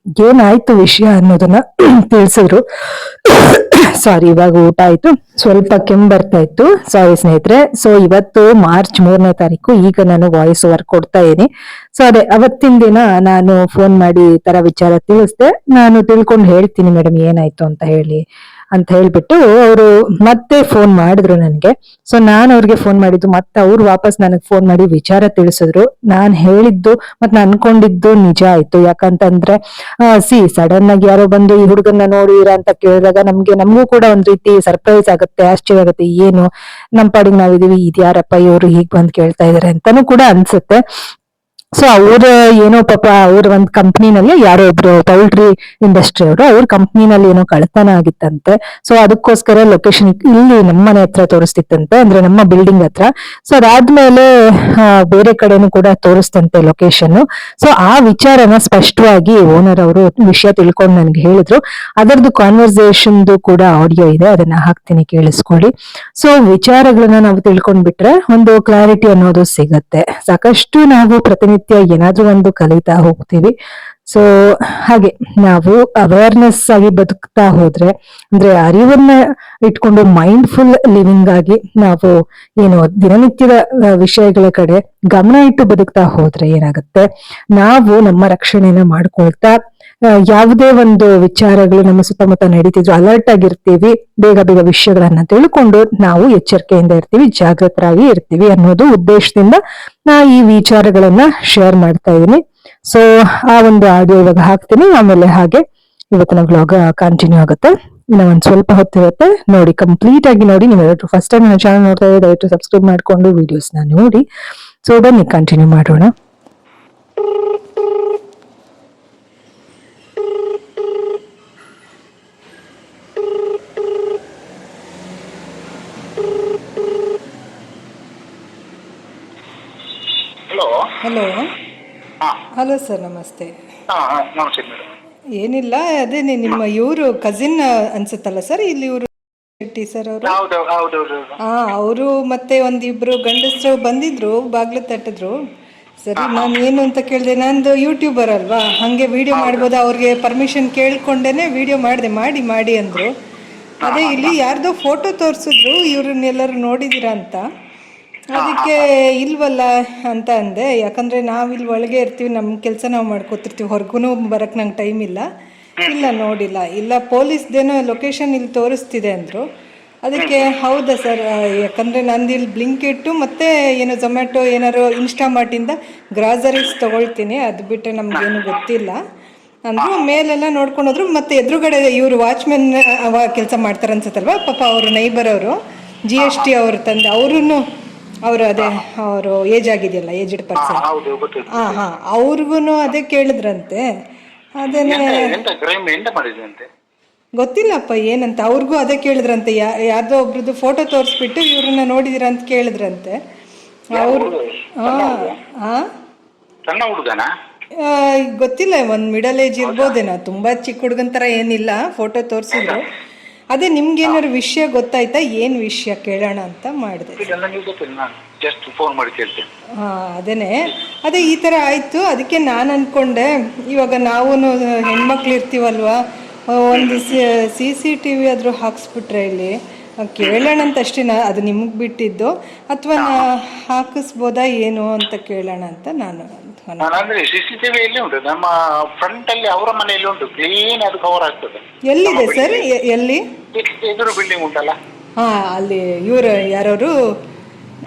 ಏನಾಯ್ತು ವಿಷಯ ಅನ್ನೋದನ್ನ ತಿಳಿಸಿದ್ರು. ಸಾರಿ, ಇವಾಗ ಊಟ ಆಯ್ತು, ಸ್ವಲ್ಪ ಕೆಮ್ಮು ಬರ್ತಾ ಇತ್ತು, ಸಾರಿ ಸ್ನೇಹಿತರೆ. ಸೊ ಇವತ್ತು ಮಾರ್ಚ್ 3ನೇ ತಾರೀಕು, ಈಗ ನಾನು ವಾಯ್ಸ್ ಓವರ್ ಕೊಡ್ತಾ ಇದೀನಿ. ಸೊ ಅದೇ ಅವತ್ತಿನ ದಿನ ನಾನು ಫೋನ್ ಮಾಡಿ ಈ ತರ ವಿಚಾರ ತಿಳಿಸ್ದೆ. ನಾನು ತಿಳ್ಕೊಂಡು ಹೇಳ್ತೀನಿ ಮೇಡಮ್ ಏನಾಯ್ತು ಅಂತ ಹೇಳ್ಬಿಟ್ಟು ಅವರು ಮತ್ತೆ ಫೋನ್ ಮಾಡಿದ್ರು ನನ್ಗೆ. ಸೊ ನಾನ್ ಅವ್ರಿಗೆ ಫೋನ್ ಮಾಡಿದ್ದು, ಮತ್ತೆ ಅವ್ರು ವಾಪಸ್ ನನಗ್ ಫೋನ್ ಮಾಡಿ ವಿಚಾರ ತಿಳಿಸಿದ್ರು. ನಾನ್ ಹೇಳಿದ್ದು ಮತ್ತೆ ನಾನ್ ಅನ್ಕೊಂಡಿದ್ದು ನಿಜ ಆಯ್ತು. ಯಾಕಂತಂದ್ರೆ ಸಡನ್ ಆಗಿ ಯಾರೋ ಬಂದು ಈ ಹುಡುಗನ್ನ ನೋಡಿರ ಅಂತ ಕೇಳಿದಾಗ ನಮಗೂ ಕೂಡ ಒಂದ್ ರೀತಿ ಸರ್ಪ್ರೈಸ್ ಆಗುತ್ತೆ, ಆಶ್ಚರ್ಯ ಆಗುತ್ತೆ. ಏನು ನಮ್ ಪಾಡಿಗೆ ನಾವಿದೀವಿ, ಇದ್ಯಾರಪ್ಪ ಇವ್ರು ಹೀಗ್ ಬಂದ್ ಕೇಳ್ತಾ ಇದಾರೆ ಅಂತಾನು ಕೂಡ ಅನ್ಸುತ್ತೆ. ಸೊ ಅವ್ರ ಏನೋ ಪಾಪ ಅವ್ರ ಒಂದ್ ಕಂಪ್ನಿನಲ್ಲಿ ಯಾರೋ ಒಬ್ರು ಪೌಲ್ಟ್ರಿ ಇಂಡಸ್ಟ್ರಿ ಅವರು, ಅವ್ರ ಕಂಪ್ನಿನಲ್ಲಿ ಏನೋ ಕಳ್ತನ ಆಗಿತ್ತಂತೆ. ಸೊ ಅದಕ್ಕೋಸ್ಕರ ಲೊಕೇಶನ್ ಇಲ್ಲಿ ನಮ್ಮ ಮನೆ ಹತ್ರ ತೋರಿಸ್ತಿತ್ತಂತೆ, ಅಂದ್ರೆ ನಮ್ಮ ಬಿಲ್ಡಿಂಗ್ ಹತ್ರ. ಸೊ ಅದಾದ್ಮೇಲೆ ಬೇರೆ ಕಡೆನೂ ಕೂಡ ತೋರಿಸ್ತಂತೆ ಲೊಕೇಶನ್. ಸೊ ಆ ವಿಚಾರನ ಸ್ಪಷ್ಟವಾಗಿ ಓನರ್ ಅವರು ವಿಷಯ ತಿಳ್ಕೊಂಡು ನನ್ಗೆ ಹೇಳಿದ್ರು. ಅದರದ್ದು ಕಾನ್ವರ್ಸೇಷನ್ದು ಕೂಡ ಆಡಿಯೋ ಇದೆ, ಅದನ್ನ ಹಾಕ್ತೀನಿ, ಕೇಳಿಸ್ಕೊಳ್ಳಿ. ಸೊ ವಿಚಾರಗಳನ್ನ ನಾವು ತಿಳ್ಕೊಂಡ್ಬಿಟ್ರೆ ಒಂದು ಕ್ಲಾರಿಟಿ ಅನ್ನೋದು ಸಿಗತ್ತೆ. ಸಾಕಷ್ಟು ನಾವು ಪ್ರತಿನಿತ್ಯ ಏನಾದ್ರೂ ಒಂದು ಕಲಿತಾ ಹೋಗ್ತೀವಿ. ಸೊ ಹಾಗೆ ನಾವು ಅವೇರ್ನೆಸ್ ಆಗಿ ಬದುಕ್ತಾ ಹೋದ್ರೆ, ಅಂದ್ರೆ ಅರಿವನ್ನ ಇಟ್ಕೊಂಡು ಮೈಂಡ್ಫುಲ್ ಲಿವಿಂಗ್ ಆಗಿ ನಾವು ಏನು ದಿನನಿತ್ಯದ ವಿಷಯಗಳ ಕಡೆ ಗಮನ ಇಟ್ಟು ಬದುಕ್ತಾ ಹೋದ್ರೆ ಏನಾಗುತ್ತೆ, ನಾವು ನಮ್ಮ ರಕ್ಷಣೆನ ಮಾಡ್ಕೊಳ್ತಾ ಯಾವುದೇ ಒಂದು ವಿಚಾರಗಳು ನಮ್ಮ ಸುತ್ತಮುತ್ತ ನಡೀತಿದ್ರು ಅಲರ್ಟ್ ಆಗಿರ್ತೀವಿ. ಬೇಗ ಬೇಗ ವಿಷಯಗಳನ್ನ ತಿಳ್ಕೊಂಡು ನಾವು ಎಚ್ಚರಿಕೆಯಿಂದ ಇರ್ತೀವಿ, ಜಾಗೃತರಾಗಿ ಇರ್ತೀವಿ ಅನ್ನೋದು ಉದ್ದೇಶದಿಂದ ನಾ ಈ ವಿಚಾರಗಳನ್ನ ಶೇರ್ ಮಾಡ್ತಾ ಇದ್ದೀನಿ. ಸೊ ಆ ಒಂದು ಆಡಿಯೋ ಇವಾಗ ಹಾಕ್ತೀನಿ, ಆಮೇಲೆ ಹಾಗೆ ಇವತ್ತಿನ ವ್ಲಾಗ್ ಕಂಟಿನ್ಯೂ ಆಗುತ್ತೆ. ಇನ್ನ ಒಂದ್ ಸ್ವಲ್ಪ ಹೊತ್ತಿರುತ್ತೆ, ನೋಡಿ, ಕಂಪ್ಲೀಟ್ ಆಗಿ ನೋಡಿ. ನೀವು ಫಸ್ಟ್ ಟೈಮ್ ನನ್ನ ಚಾನಲ್ ನೋಡ್ತಾ ಇದ್ರೆ ದಯವಿಟ್ಟು ಸಬ್ಸ್ಕ್ರೈಬ್ ಮಾಡ್ಕೊಂಡು ವಿಡಿಯೋಸ್ನ ನೋಡಿ. ಸೊ ಬನ್ನಿ ಕಂಟಿನ್ಯೂ ಮಾಡೋಣ. ಹಲೋ. ಹಾಂ ಹಲೋ ಸರ್, ನಮಸ್ತೆ. ಹಾಂ ನಮಸ್ತೆ ಮೇಡಮ್. ಏನಿಲ್ಲ, ಅದೇ ನಿಮ್ಮ ಇವರು ಕಸಿನ್ ಅನ್ಸುತ್ತಲ್ಲ ಸರ್, ಇಲ್ಲಿ ಇವರು ಶೆಟ್ಟಿ ಸರ್ ಅವರು. ಹೌದು ಹೌದೌದು. ಅವರು ಮತ್ತೆ ಒಂದಿಬ್ರು ಗಂಡಸರು ಬಂದಿದ್ರು, ಬಾಗ್ಲು ತಟ್ಟಿದ್ರು. ಸರಿ, ನಾನು ಏನು ಅಂತ ಕೇಳಿದೆ, ನಂದು ಯೂಟ್ಯೂಬರ್ ಅಲ್ವಾ, ಹಾಗೆ ವಿಡಿಯೋ ಮಾಡ್ಬೋದಾ, ಅವ್ರಿಗೆ ಪರ್ಮಿಷನ್ ಕೇಳ್ಕೊಂಡೇನೆ ವಿಡಿಯೋ ಮಾಡಿ ಅಂದ್ರು. ಅದೇ ಇಲ್ಲಿ ಯಾರ್ದೋ ಫೋಟೋ ತೋರಿಸಿದ್ರು, ಇವ್ರನ್ನೆಲ್ಲರೂ ನೋಡಿದೀರಾ ಅಂತ. ಅದಕ್ಕೆ ಇಲ್ವಲ್ಲ ಅಂತ ಅಂದೆ. ಯಾಕಂದ್ರೆ ನಾವಿಲ್ಲಿ ಒಳಗೆ ಇರ್ತೀವಿ, ನಮ್ಮ ಕೆಲಸ ನಾವು ಮಾಡ್ಕೋತಿರ್ತೀವಿ, ಹೊರಗೂ ಬರಕ್ಕೆ ನಂಗೆ ಟೈಮ್ ಇಲ್ಲ. ನೋಡಿಲ್ಲ, ಇಲ್ಲ ಪೊಲೀಸ್ದೇನೋ ಲೊಕೇಶನ್ ಇಲ್ಲಿ ತೋರಿಸ್ತಿದೆ ಅಂದರು. ಅದಕ್ಕೆ ಹೌದಾ ಸರ್, ಯಾಕಂದರೆ ನಂದು ಇಲ್ಲಿ ಬ್ಲಿಂಕಿಟ್ಟು ಮತ್ತು ಏನು ಝೊಮ್ಯಾಟೊ ಏನಾರು ಇನ್ಸ್ಟಾಮಾರ್ಟಿಂದ ಗ್ರಾಸರೀಸ್ ತೊಗೊಳ್ತೀನಿ, ಅದು ಬಿಟ್ಟರೆ ನಮಗೇನು ಗೊತ್ತಿಲ್ಲ ಅಂದರು. ಮೇಲೆಲ್ಲ ನೋಡ್ಕೊಂಡೋದ್ರು. ಮತ್ತು ಎದುರುಗಡೆ ಇವರು ವಾಚ್ಮೆನ್ ಕೆಲಸ ಮಾಡ್ತಾರೆ ಅನ್ಸುತ್ತಲ್ವ, ಪಾಪ ಅವರು ನೈಬರ್ ಅವರು GST ಅವ್ರ ತಂದೆ, ಅವರು ಅದೇ ಅವರು ಏಜ್ ಆಗಿದೆಯಲ್ಲ, ಏಜ್ಡ್ ಪರ್ಸನ್. ಅವ್ರಿಗೂ ಅದೇ ಕೇಳಿದ್ರಂತೆ. ಅದೇನೆ ಗೊತ್ತಿಲ್ಲಪ್ಪ ಏನಂತ, ಅವ್ರಿಗೂ ಅದೇ ಕೇಳಿದ್ರಂತೆ. ಯಾರ್ದೋ ಒಬ್ರದ್ದು ಫೋಟೋ ತೋರಿಸ್ಬಿಟ್ಟು ಇವ್ರನ್ನ ನೋಡಿದಿರ ಅಂತ ಕೇಳಿದ್ರಂತೆ ಅವರು. ಗೊತ್ತಿಲ್ಲ, ಒಂದು ಮಿಡಲ್ ಏಜ್ ಇರ್ಬೋದೇನೋ, ತುಂಬಾ ಚಿಕ್ಕ ಹುಡುಗನ ಥರ ಏನಿಲ್ಲ. ಫೋಟೋ ತೋರಿಸಿದ್ರು. ಅದೇ ನಿಮ್ಗೇನಾದ್ರು ವಿಷಯ ಗೊತ್ತಾಯ್ತಾ, ಏನು ವಿಷಯ ಕೇಳೋಣ ಅಂತ ಮಾಡಿದೆ. ಇಲ್ಲ ನನಗೆ ಗೊತ್ತಿಲ್ಲ, ನಾನು ಜಸ್ಟ್ ಫೋನ್ ಮಾಡಿ ಕೇಳ್ತೇನೆ. ಅದೇ ಈ ಥರ ಆಯಿತು. ಅದಕ್ಕೆ ನಾನು ಅಂದ್ಕೊಂಡೆ ಇವಾಗ ನಾವು ಹೆಣ್ಮಕ್ಳು ಇರ್ತೀವಲ್ವ, ಒಂದು CCTV ಆದರೂ ಹಾಕ್ಸ್ಬಿಟ್ರೆ ಇಲ್ಲಿ ಕೇಳೋಣ ಅಂತ ಅಷ್ಟೇ. ಅದು ನಿಮ್ಗೆ ಬಿಟ್ಟಿದ್ದು, ಅಥವಾ ಹಾಕಿಸ್ಬೋದಾ ಏನು ಅಂತ ಕೇಳೋಣ ಅಂತ ನಾನು ಅಂದ್ರೆ CCTV ಎಲ್ಲಿ ಉಂಟು, ನಮ್ಮ ಫ್ರಂಟ್ ಅಲ್ಲಿ ಅವರ ಮನೆಯಲ್ಲಿ ಉಂಟು, ಕ್ಲೀನ್ ಅದು ಕವರ್ ಆಗ್ತದೆ. ಎಲ್ಲಿದೆ ಸರ್? ಎಲ್ಲಿ? ಎದುರು ಬಿಲ್ಡಿಂಗ್ ಉಂಟಲ್ಲ, ಅಲ್ಲಿ ಇವರು ಯಾರು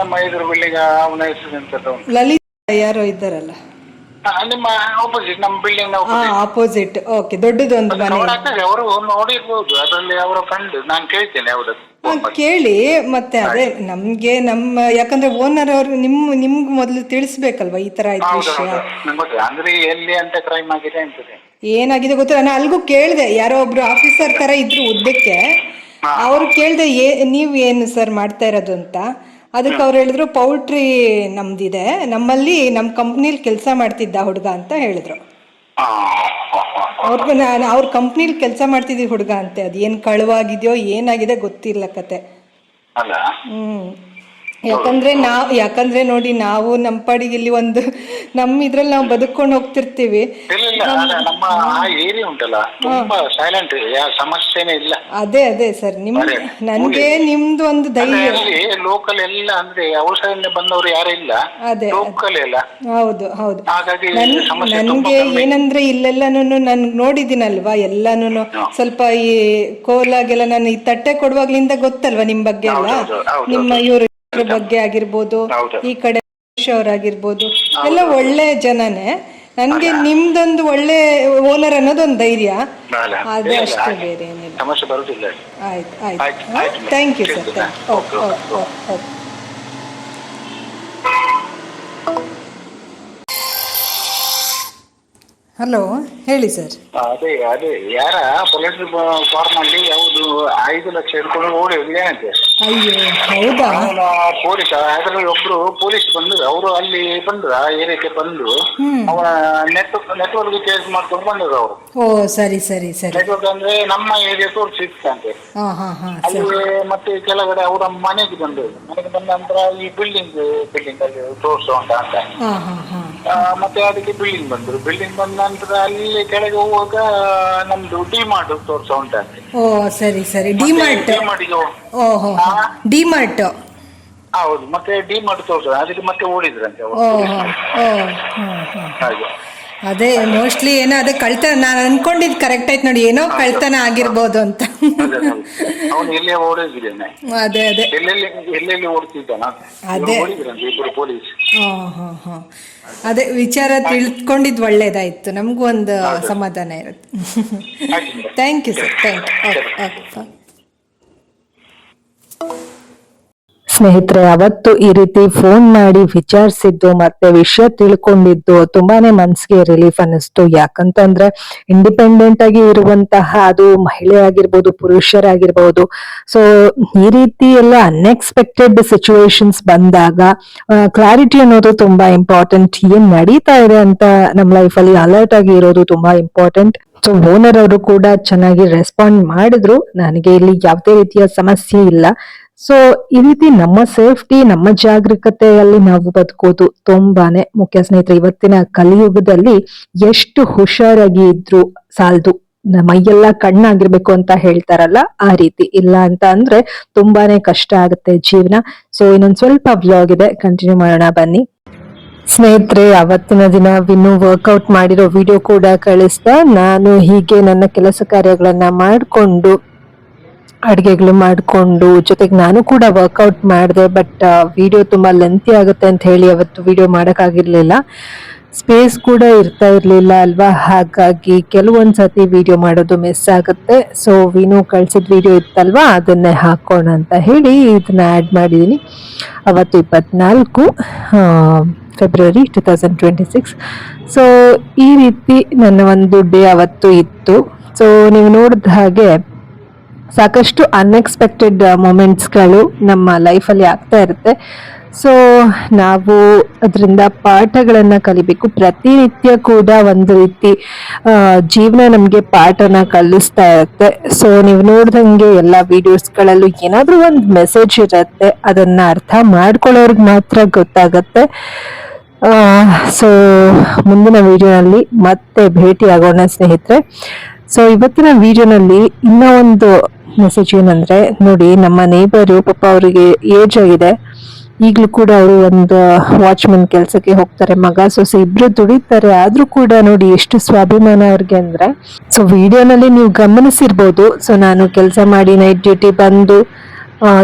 ನಮ್ಮ ಎದುರು ಬಿಲ್ಡಿಂಗ್, ಅವನ ಹೆಸರು ಎಂತ ಲಲಿತಾ ಯಾರೋ ಇದ್ದಾರಲ್ಲ, ನಿಮ್ಮ ಆಪೋಸಿಟ್, ನಮ್ಮ ಬಿಲ್ಡಿಂಗ್ ಆಪೋಸಿಟ್. ಓಕೆ, ದೊಡ್ಡದೊಂದು ಮನೆ ಅವರು ನೋಡಿರ್ಬೋದು, ಅದರಲ್ಲಿ ಅವರ ಫ್ರೆಂಡ್. ನಾನು ಕೇಳ್ತೇನೆ ಯಾವ್ದಕ್ಕೆ ಕೇಳಿ. ಮತ್ತೆ ಅದೇ ನಮ್ಗೆ ಯಾಕಂದ್ರೆ ಓನರ್ ಅವರು ನಿಮ್ಗೆ ಮೊದಲು ತಿಳಿಸ್ಬೇಕಲ್ವಾ ಈ ತರ ಆಯ್ತು ವಿಷಯ. ಅಂದ್ರೆ ಎಲ್ಲಿ ಅಂತ ಕ್ರೈಮ್ ಆಗಿದೆ ಅಂತದೆ, ಏನಾಗಿದೆ ಗೊತ್ತಿಲ್ಲ. ನಾನು ಅಲ್ಗೂ ಕೇಳಿದೆ, ಯಾರೋ ಒಬ್ರು ಆಫೀಸರ್ ತರ ಇದ್ರು ಉದ್ದಕ್ಕೆ, ಅವ್ರು ಕೇಳಿದೆ ನೀವು ಏನು ಸರ್ ಮಾಡ್ತಾ ಇರೋದು ಅಂತ. ಅದಕ್ಕೆ ಅವ್ರು ಹೇಳಿದ್ರು ಪೌಲ್ಟ್ರಿ ನಮ್ದಿದೆ, ನಮ್ಮಲ್ಲಿ ನಮ್ಮ ಕಂಪ್ನಿಲಿ ಕೆಲಸ ಮಾಡ್ತಿದ್ದ ಹುಡುಗ ಅಂತ ಹೇಳಿದ್ರು. ಅವ್ರಿಗೆ ನಾನು ಅವ್ರ ಕಂಪ್ನಿಲಿ ಕೆಲಸ ಮಾಡ್ತಿದ್ದ ಹುಡುಗ ಅಂತೆ. ಅದು ಏನು ಕಳುವಾಗಿದೆಯೋ ಏನಾಗಿದೆ ಗೊತ್ತಿಲ್ಲ ಕತೆ. ಯಾಕಂದ್ರೆ ನೋಡಿ, ನಾವು ನಮ್ಮ ಪಾಡಿಗೆ ಇಲ್ಲಿ ಒಂದು ನಮ್ಮ ಇದ್ರಲ್ಲಿ ನಾವು ಬದುಕೊಂಡು ಹೋಗ್ತಿರ್ತೀವಿ. ನಮ್ಮ ಏರಿಯಾ ಉಂಟಲ್ಲ ತುಂಬಾ ಸೈಲೆಂಟ್, ಸಮಸ್ಯೆನೇ ಇಲ್ಲ. ಅದೇ ಸರ್, ನನ್ಗೆ ನಿಮ್ದು ಒಂದು ಧೈರ್ಯ. ಲೋಕಲ್ ಎಲ್ಲ ಅಂದ್ರೆ ಔಷಧಿಯಿಂದ ಬಂದವರು ಯಾರು ಇಲ್ಲ, ಅದೇ ಲೋಕಲ್ ಎಲ್ಲ. ಹೌದು. ಹಾಗಾಗಿ ನನ್ಗೆ ಏನಂದ್ರೆ ಇಲ್ಲೆಲ್ಲಾನು ನಾನು ನೋಡಿದ್ದೀನಲ್ವಾ, ಎಲ್ಲಾನು ಸ್ವಲ್ಪ ಈ ಕೋಲಾಗೆಲ್ಲ ನಾನು ಈ ತಟ್ಟೆ ಕೊಡುವಾಗ್ಲಿಂದ ಗೊತ್ತಲ್ವಾ ನಿಮ್ ಬಗ್ಗೆ ಎಲ್ಲ, ನಿಮ್ಮ ಇವ್ರ ಬಗ್ಗೆ ಆಗಿರ್ಬೋದು, ಈ ಕಡೆ ಅವರಾಗಿರ್ಬೋದು, ಎಲ್ಲ ಒಳ್ಳೆ ಜನನೇ. ನನ್ಗೆ ನಿಮ್ದೊಂದು ಒಳ್ಳೆ ಓನರ್ ಅನ್ನೋದೊಂದು ಧೈರ್ಯ, ಅದೇ ಅಷ್ಟೇ, ಬೇರೆ ಏನಿಲ್ಲ. ಆಯ್ತು. Thank you sir. Okay. Hello, ಹೇಳಿ ಸರ್. ಅದೇ ಯಾರ ಪೊಲಿಟಿಕಲ್ ಫಾರ್ಮ್ ಅಲ್ಲಿ ಯಾವುದು 5 ಲಕ್ಷ ಇಟ್ಕೊಂಡು ಓಡಿ ಏನಂತೆ. ಅಯ್ಯೋ, ಹೌದಾ? ಪೊಲೀಸ್ ಅದ್ರಲ್ಲಿ ಒಬ್ರು ಪೊಲೀಸ್ ಬಂದ್ರು, ಅವರು ಅಲ್ಲಿ ಬಂದ್ರು, ಆ ಏರಿಯಾಕ್ಕೆ ಬಂದು ಅವನ ನೆಟ್ವರ್ಕ್ ಕೇಸ್ ಮಾಡ್ಕೊಂಡು ಬಂದ್ರು ಅವರು. ಓ, ಸರಿ. ನೆಟ್ವರ್ಕ್ ಅಂದ್ರೆ ನಮ್ಮ ಏರಿಯಾ ತೋರಿಸಿತ್ತಂತೆ. ಅಲ್ಲಿ ಮತ್ತೆ ಕೆಳಗಡೆ ಅವರ ಮನೆಗೆ ಬಂದ ನಂತರ ಈ ಬಿಲ್ಡಿಂಗ್ ಅಲ್ಲಿ ತೋರಿಸೋ ಅಂತ ಮತ್ತೆ ಅದಕ್ಕೆ ಬಿಲ್ಡಿಂಗ್ ಬಂದ ನಂತರ ಅಲ್ಲಿ ಕೆಳಗೆ ಹೋಗುವಾಗ ನಮ್ದು ಡಿಮಾರ್ಟ್ ತೋರಿಸೋ ಉಂಟಂತೆ. ಓ, ಸರಿ. ಡಿಮಾರ್ಟ್. ಓಹೋ, ಡಿಮಾರ್ಟ್. ಹೌದು, ಮತ್ತೆ ಡಿಮಾರ್ಟ್ ತೋರಿಸೋ, ಅದಕ್ಕೆ ಮತ್ತೆ ಓಡಿದ್ರಂತೆ ಅವರು. ಹಾಗೆ ಅದೇ ಮೋಸ್ಟ್ಲಿ ಏನೋ ಅದೇ ಕಳ್ತನ. ನಾನು ಅನ್ಕೊಂಡಿದ್ ಕರೆಕ್ಟ್ ಆಯ್ತು ನೋಡಿ, ಏನೋ ಕಳ್ತನ ಆಗಿರ್ಬೋದು ಅಂತ. ಅವನು ಎಲ್ಲೇ ಓಡಿದ್ದೇನೆ, ಅದೇ ಎಲ್ಲೆಲ್ಲಿ ಓಡ್ತಿದ್ದಾನ, ಅದೇ ಇಬ್ಬರು ಪೊಲೀಸ್. ಅದೇ ವಿಚಾರ ತಿಳ್ಕೊಂಡಿದ್ ಒಳ್ಳೇದಾಯ್ತು, ನಮಗೂ ಒಂದು ಸಮಾಧಾನ ಇರುತ್ತೆ. Thank you sir, thank you. ಸ್ನೇಹಿತರೆ, ಅವತ್ತು ಈ ರೀತಿ ಫೋನ್ ಮಾಡಿ ವಿಚಾರಿಸಿದ್ದು ಮತ್ತೆ ವಿಷಯ ತಿಳ್ಕೊಂಡಿದ್ದು ತುಂಬಾನೇ ಮನ್ಸಿಗೆ ರಿಲೀಫ್ ಅನ್ನಿಸ್ತು. ಯಾಕಂತಂದ್ರೆ ಇಂಡಿಪೆಂಡೆಂಟ್ ಆಗಿ ಇರುವಂತಹ, ಅದು ಮಹಿಳೆ ಆಗಿರ್ಬೋದು, ಪುರುಷರಾಗಿರ್ಬೋದು, ಸೊ ಈ ರೀತಿ ಎಲ್ಲ ಅನ್ಎಕ್ಸ್ಪೆಕ್ಟೆಡ್ ಸಿಚುವೇಶನ್ಸ್ ಬಂದಾಗ ಕ್ಲಾರಿಟಿ ಅನ್ನೋದು ತುಂಬಾ ಇಂಪಾರ್ಟೆಂಟ್. ಏನ್ ನಡೀತಾ ಇದೆ ಅಂತ ನಮ್ಮ ಲೈಫ್ ಅಲ್ಲಿ ಅಲರ್ಟ್ ಆಗಿ ಇರೋದು ತುಂಬಾ ಇಂಪಾರ್ಟೆಂಟ್. ಸೊ ಓನರ್ ಅವರು ಕೂಡ ಚೆನ್ನಾಗಿ ರೆಸ್ಪಾಂಡ್ ಮಾಡಿದ್ರು, ನನಗೆ ಇಲ್ಲಿ ಯಾವುದೇ ರೀತಿಯ ಸಮಸ್ಯೆ ಇಲ್ಲ. ಸೊ ಈ ರೀತಿ ನಮ್ಮ ಸೇಫ್ಟಿ, ನಮ್ಮ ಜಾಗರೂಕತೆಯಲ್ಲಿ ನಾವು ಬದುಕೋದು ತುಂಬಾನೇ ಮುಖ್ಯ ಸ್ನೇಹಿತರೆ. ಇವತ್ತಿನ ಕಲಿಯುಗದಲ್ಲಿ ಎಷ್ಟು ಹುಷಾರಾಗಿ ಇದ್ರು ಸಾಲದು, ಮೈಯೆಲ್ಲ ಕಣ್ಣಾಗಿರ್ಬೇಕು ಅಂತ ಹೇಳ್ತಾರಲ್ಲ, ಆ ರೀತಿ ಇಲ್ಲ ಅಂತ ಅಂದ್ರೆ ತುಂಬಾನೇ ಕಷ್ಟ ಆಗುತ್ತೆ ಜೀವನ. ಸೊ ಇನ್ನೊಂದ್ ಸ್ವಲ್ಪ ವ್ಲಾಗ್ ಇದೆ, ಕಂಟಿನ್ಯೂ ಮಾಡೋಣ ಬನ್ನಿ ಸ್ನೇಹಿತರೆ. ಅವತ್ತಿನ ದಿನ ವಿನ್ನು ವರ್ಕೌಟ್ ಮಾಡಿರೋ ವಿಡಿಯೋ ಕೂಡ ಕಳಿಸ್ತಾ, ನಾನು ಹೀಗೆ ನನ್ನ ಕೆಲಸ ಕಾರ್ಯಗಳನ್ನ ಮಾಡಿಕೊಂಡು, ಅಡುಗೆಗಳು ಮಾಡಿಕೊಂಡು, ಜೊತೆಗೆ ನಾನು ಕೂಡ ವರ್ಕೌಟ್ ಮಾಡಿದೆ. ಬಟ್ ವಿಡಿಯೋ ತುಂಬಾ ಲೆಂತಿ ಆಗುತ್ತೆ ಅಂತ ಹೇಳಿ ಅವತ್ತು ವಿಡಿಯೋ ಮಾಡೋಕ್ಕಾಗಿರ್ಲಿಲ್ಲ, ಸ್ಪೇಸ್ ಕೂಡ ಇರ್ತಾ ಇರ್ಲಿಲ್ಲ ಅಲ್ವಾ. ಹಾಗಾಗಿ ಕೆಲವೊಂದ್ಸತಿ ವಿಡಿಯೋ ಮಾಡೋದು ಮಿಸ್ ಆಗುತ್ತೆ. ಸೊ ವಿನು ಕಳ್ಸಿದ ವಿಡಿಯೋ ಇತ್ತಲ್ವಾ, ಅದನ್ನೇ ಹಾಕೋಣ ಅಂತ ಹೇಳಿ ಇದನ್ನ ಆ್ಯಡ್ ಮಾಡಿದ್ದೀನಿ. ಅವತ್ತು 24 ಫೆಬ್ರವರಿ 2026. ಸೊ ಈ ರೀತಿ ನನ್ನ ಒಂದು ಡೇ ಅವತ್ತು ಇತ್ತು. ಸೊ ನೀವು ನೋಡಿದ ಹಾಗೆ ಸಾಕಷ್ಟು ಅನ್ಎಕ್ಸ್ಪೆಕ್ಟೆಡ್ ಮೊಮೆಂಟ್ಸ್ಗಳು ನಮ್ಮ ಲೈಫಲ್ಲಿ ಆಗ್ತಾ ಇರುತ್ತೆ. ಸೊ ನಾವು ಅದರಿಂದ ಪಾಠಗಳನ್ನ ಕಲಿಬೇಕು. ಪ್ರತಿನಿತ್ಯ ಕೂಡ ಒಂದು ರೀತಿ ಜೀವನ ನಮ್ಗೆ ಪಾಠನ ಕಲಿಸ್ತಾ ಇರುತ್ತೆ. ಸೊ ನೀವು ನೋಡ್ದಂಗೆ ಎಲ್ಲ ವಿಡಿಯೋಸ್ಗಳಲ್ಲೂ ಏನಾದ್ರೂ ಒಂದು ಮೆಸೇಜ್ ಇರುತ್ತೆ, ಅದನ್ನ ಅರ್ಥ ಮಾಡ್ಕೊಳ್ಳೋರ್ಗ್ ಮಾತ್ರ ಗೊತ್ತಾಗತ್ತೆ. ಸೊ ಮುಂದಿನ ವಿಡಿಯೋನಲ್ಲಿ ಮತ್ತೆ ಭೇಟಿ ಆಗೋಣ ಸ್ನೇಹಿತರೆ. ಸೊ ಇವತ್ತಿನ ವಿಡಿಯೋನಲ್ಲಿ ಇನ್ನೂ ಒಂದು ಮೆಸೇಜ್ ಏನಂದ್ರೆ, ನೋಡಿ ನಮ್ಮ ನೇಬರು ಪಾಪ ಅವರಿಗೆ ಏಜ್ ಆಗಿದೆ, ಈಗಲೂ ಕೂಡ ಅವರು ಒಂದು ವಾಚ್ಮನ್ ಕೆಲ್ಸಕ್ಕೆ ಹೋಗ್ತಾರೆ, ಮಗ ಸೊಸೆ ಇಬ್ರು ದುಡಿತಾರೆ, ಆದ್ರೂ ಕೂಡ ನೋಡಿ ಎಷ್ಟು ಸ್ವಾಭಿಮಾನ ಅವ್ರಿಗೆ ಅಂದ್ರೆ. ಸೊ ವಿಡಿಯೋನಲ್ಲಿ ನೀವು ಗಮನಿಸಿರ್ಬೋದು, ಸೊ ನಾನು ಕೆಲಸ ಮಾಡಿ ನೈಟ್ ಡ್ಯೂಟಿ ಬಂದು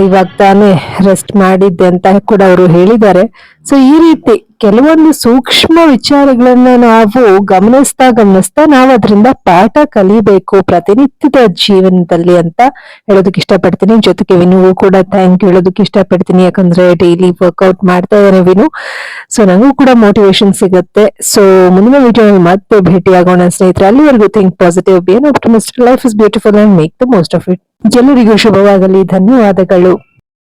ಇವಾಗ ತಾನೇ ರೆಸ್ಟ್ ಮಾಡಿದ್ದೆ ಅಂತ ಕೂಡ ಅವರು ಹೇಳಿದ್ದಾರೆ. ಸೊ ಈ ರೀತಿ ಕೆಲವೊಂದು ಸೂಕ್ಷ್ಮ ವಿಚಾರಗಳನ್ನ ನಾವು ಗಮನಿಸ್ತಾ ನಾವು ಅದರಿಂದ ಪಾಠ ಕಲಿಬೇಕು ಪ್ರತಿನಿತ್ಯದ ಜೀವನದಲ್ಲಿ ಅಂತ ಹೇಳೋದಕ್ಕೆ ಇಷ್ಟಪಡ್ತೀನಿ. ಜೊತೆಗೆ ವಿನುಗೂ ಕೂಡ ಥ್ಯಾಂಕ್ ಯು ಹೇಳೋದಕ್ಕೆ ಇಷ್ಟಪಡ್ತೀನಿ, ಯಾಕಂದ್ರೆ ಡೈಲಿ ವರ್ಕೌಟ್ ಮಾಡ್ತಾ ಇದ್ದಾನೆ ವಿನು. ಸೊ ನನಗೂ ಕೂಡ ಮೋಟಿವೇಶನ್ ಸಿಗುತ್ತೆ. ಸೊ ಮುಂದಿನ ವಿಡಿಯೋನಲ್ಲಿ ಮತ್ತೆ ಭೇಟಿ ಆಗೋಣ ಸ್ನೇಹಿತರೆ. ಅಲ್ಲಿವರೆಗೂ think positive, B on optimist, life is beautiful and make the most of it. ಎಲ್ಲರಿಗೂ ಶುಭವಾಗಲಿ. ಧನ್ಯವಾದಗಳು.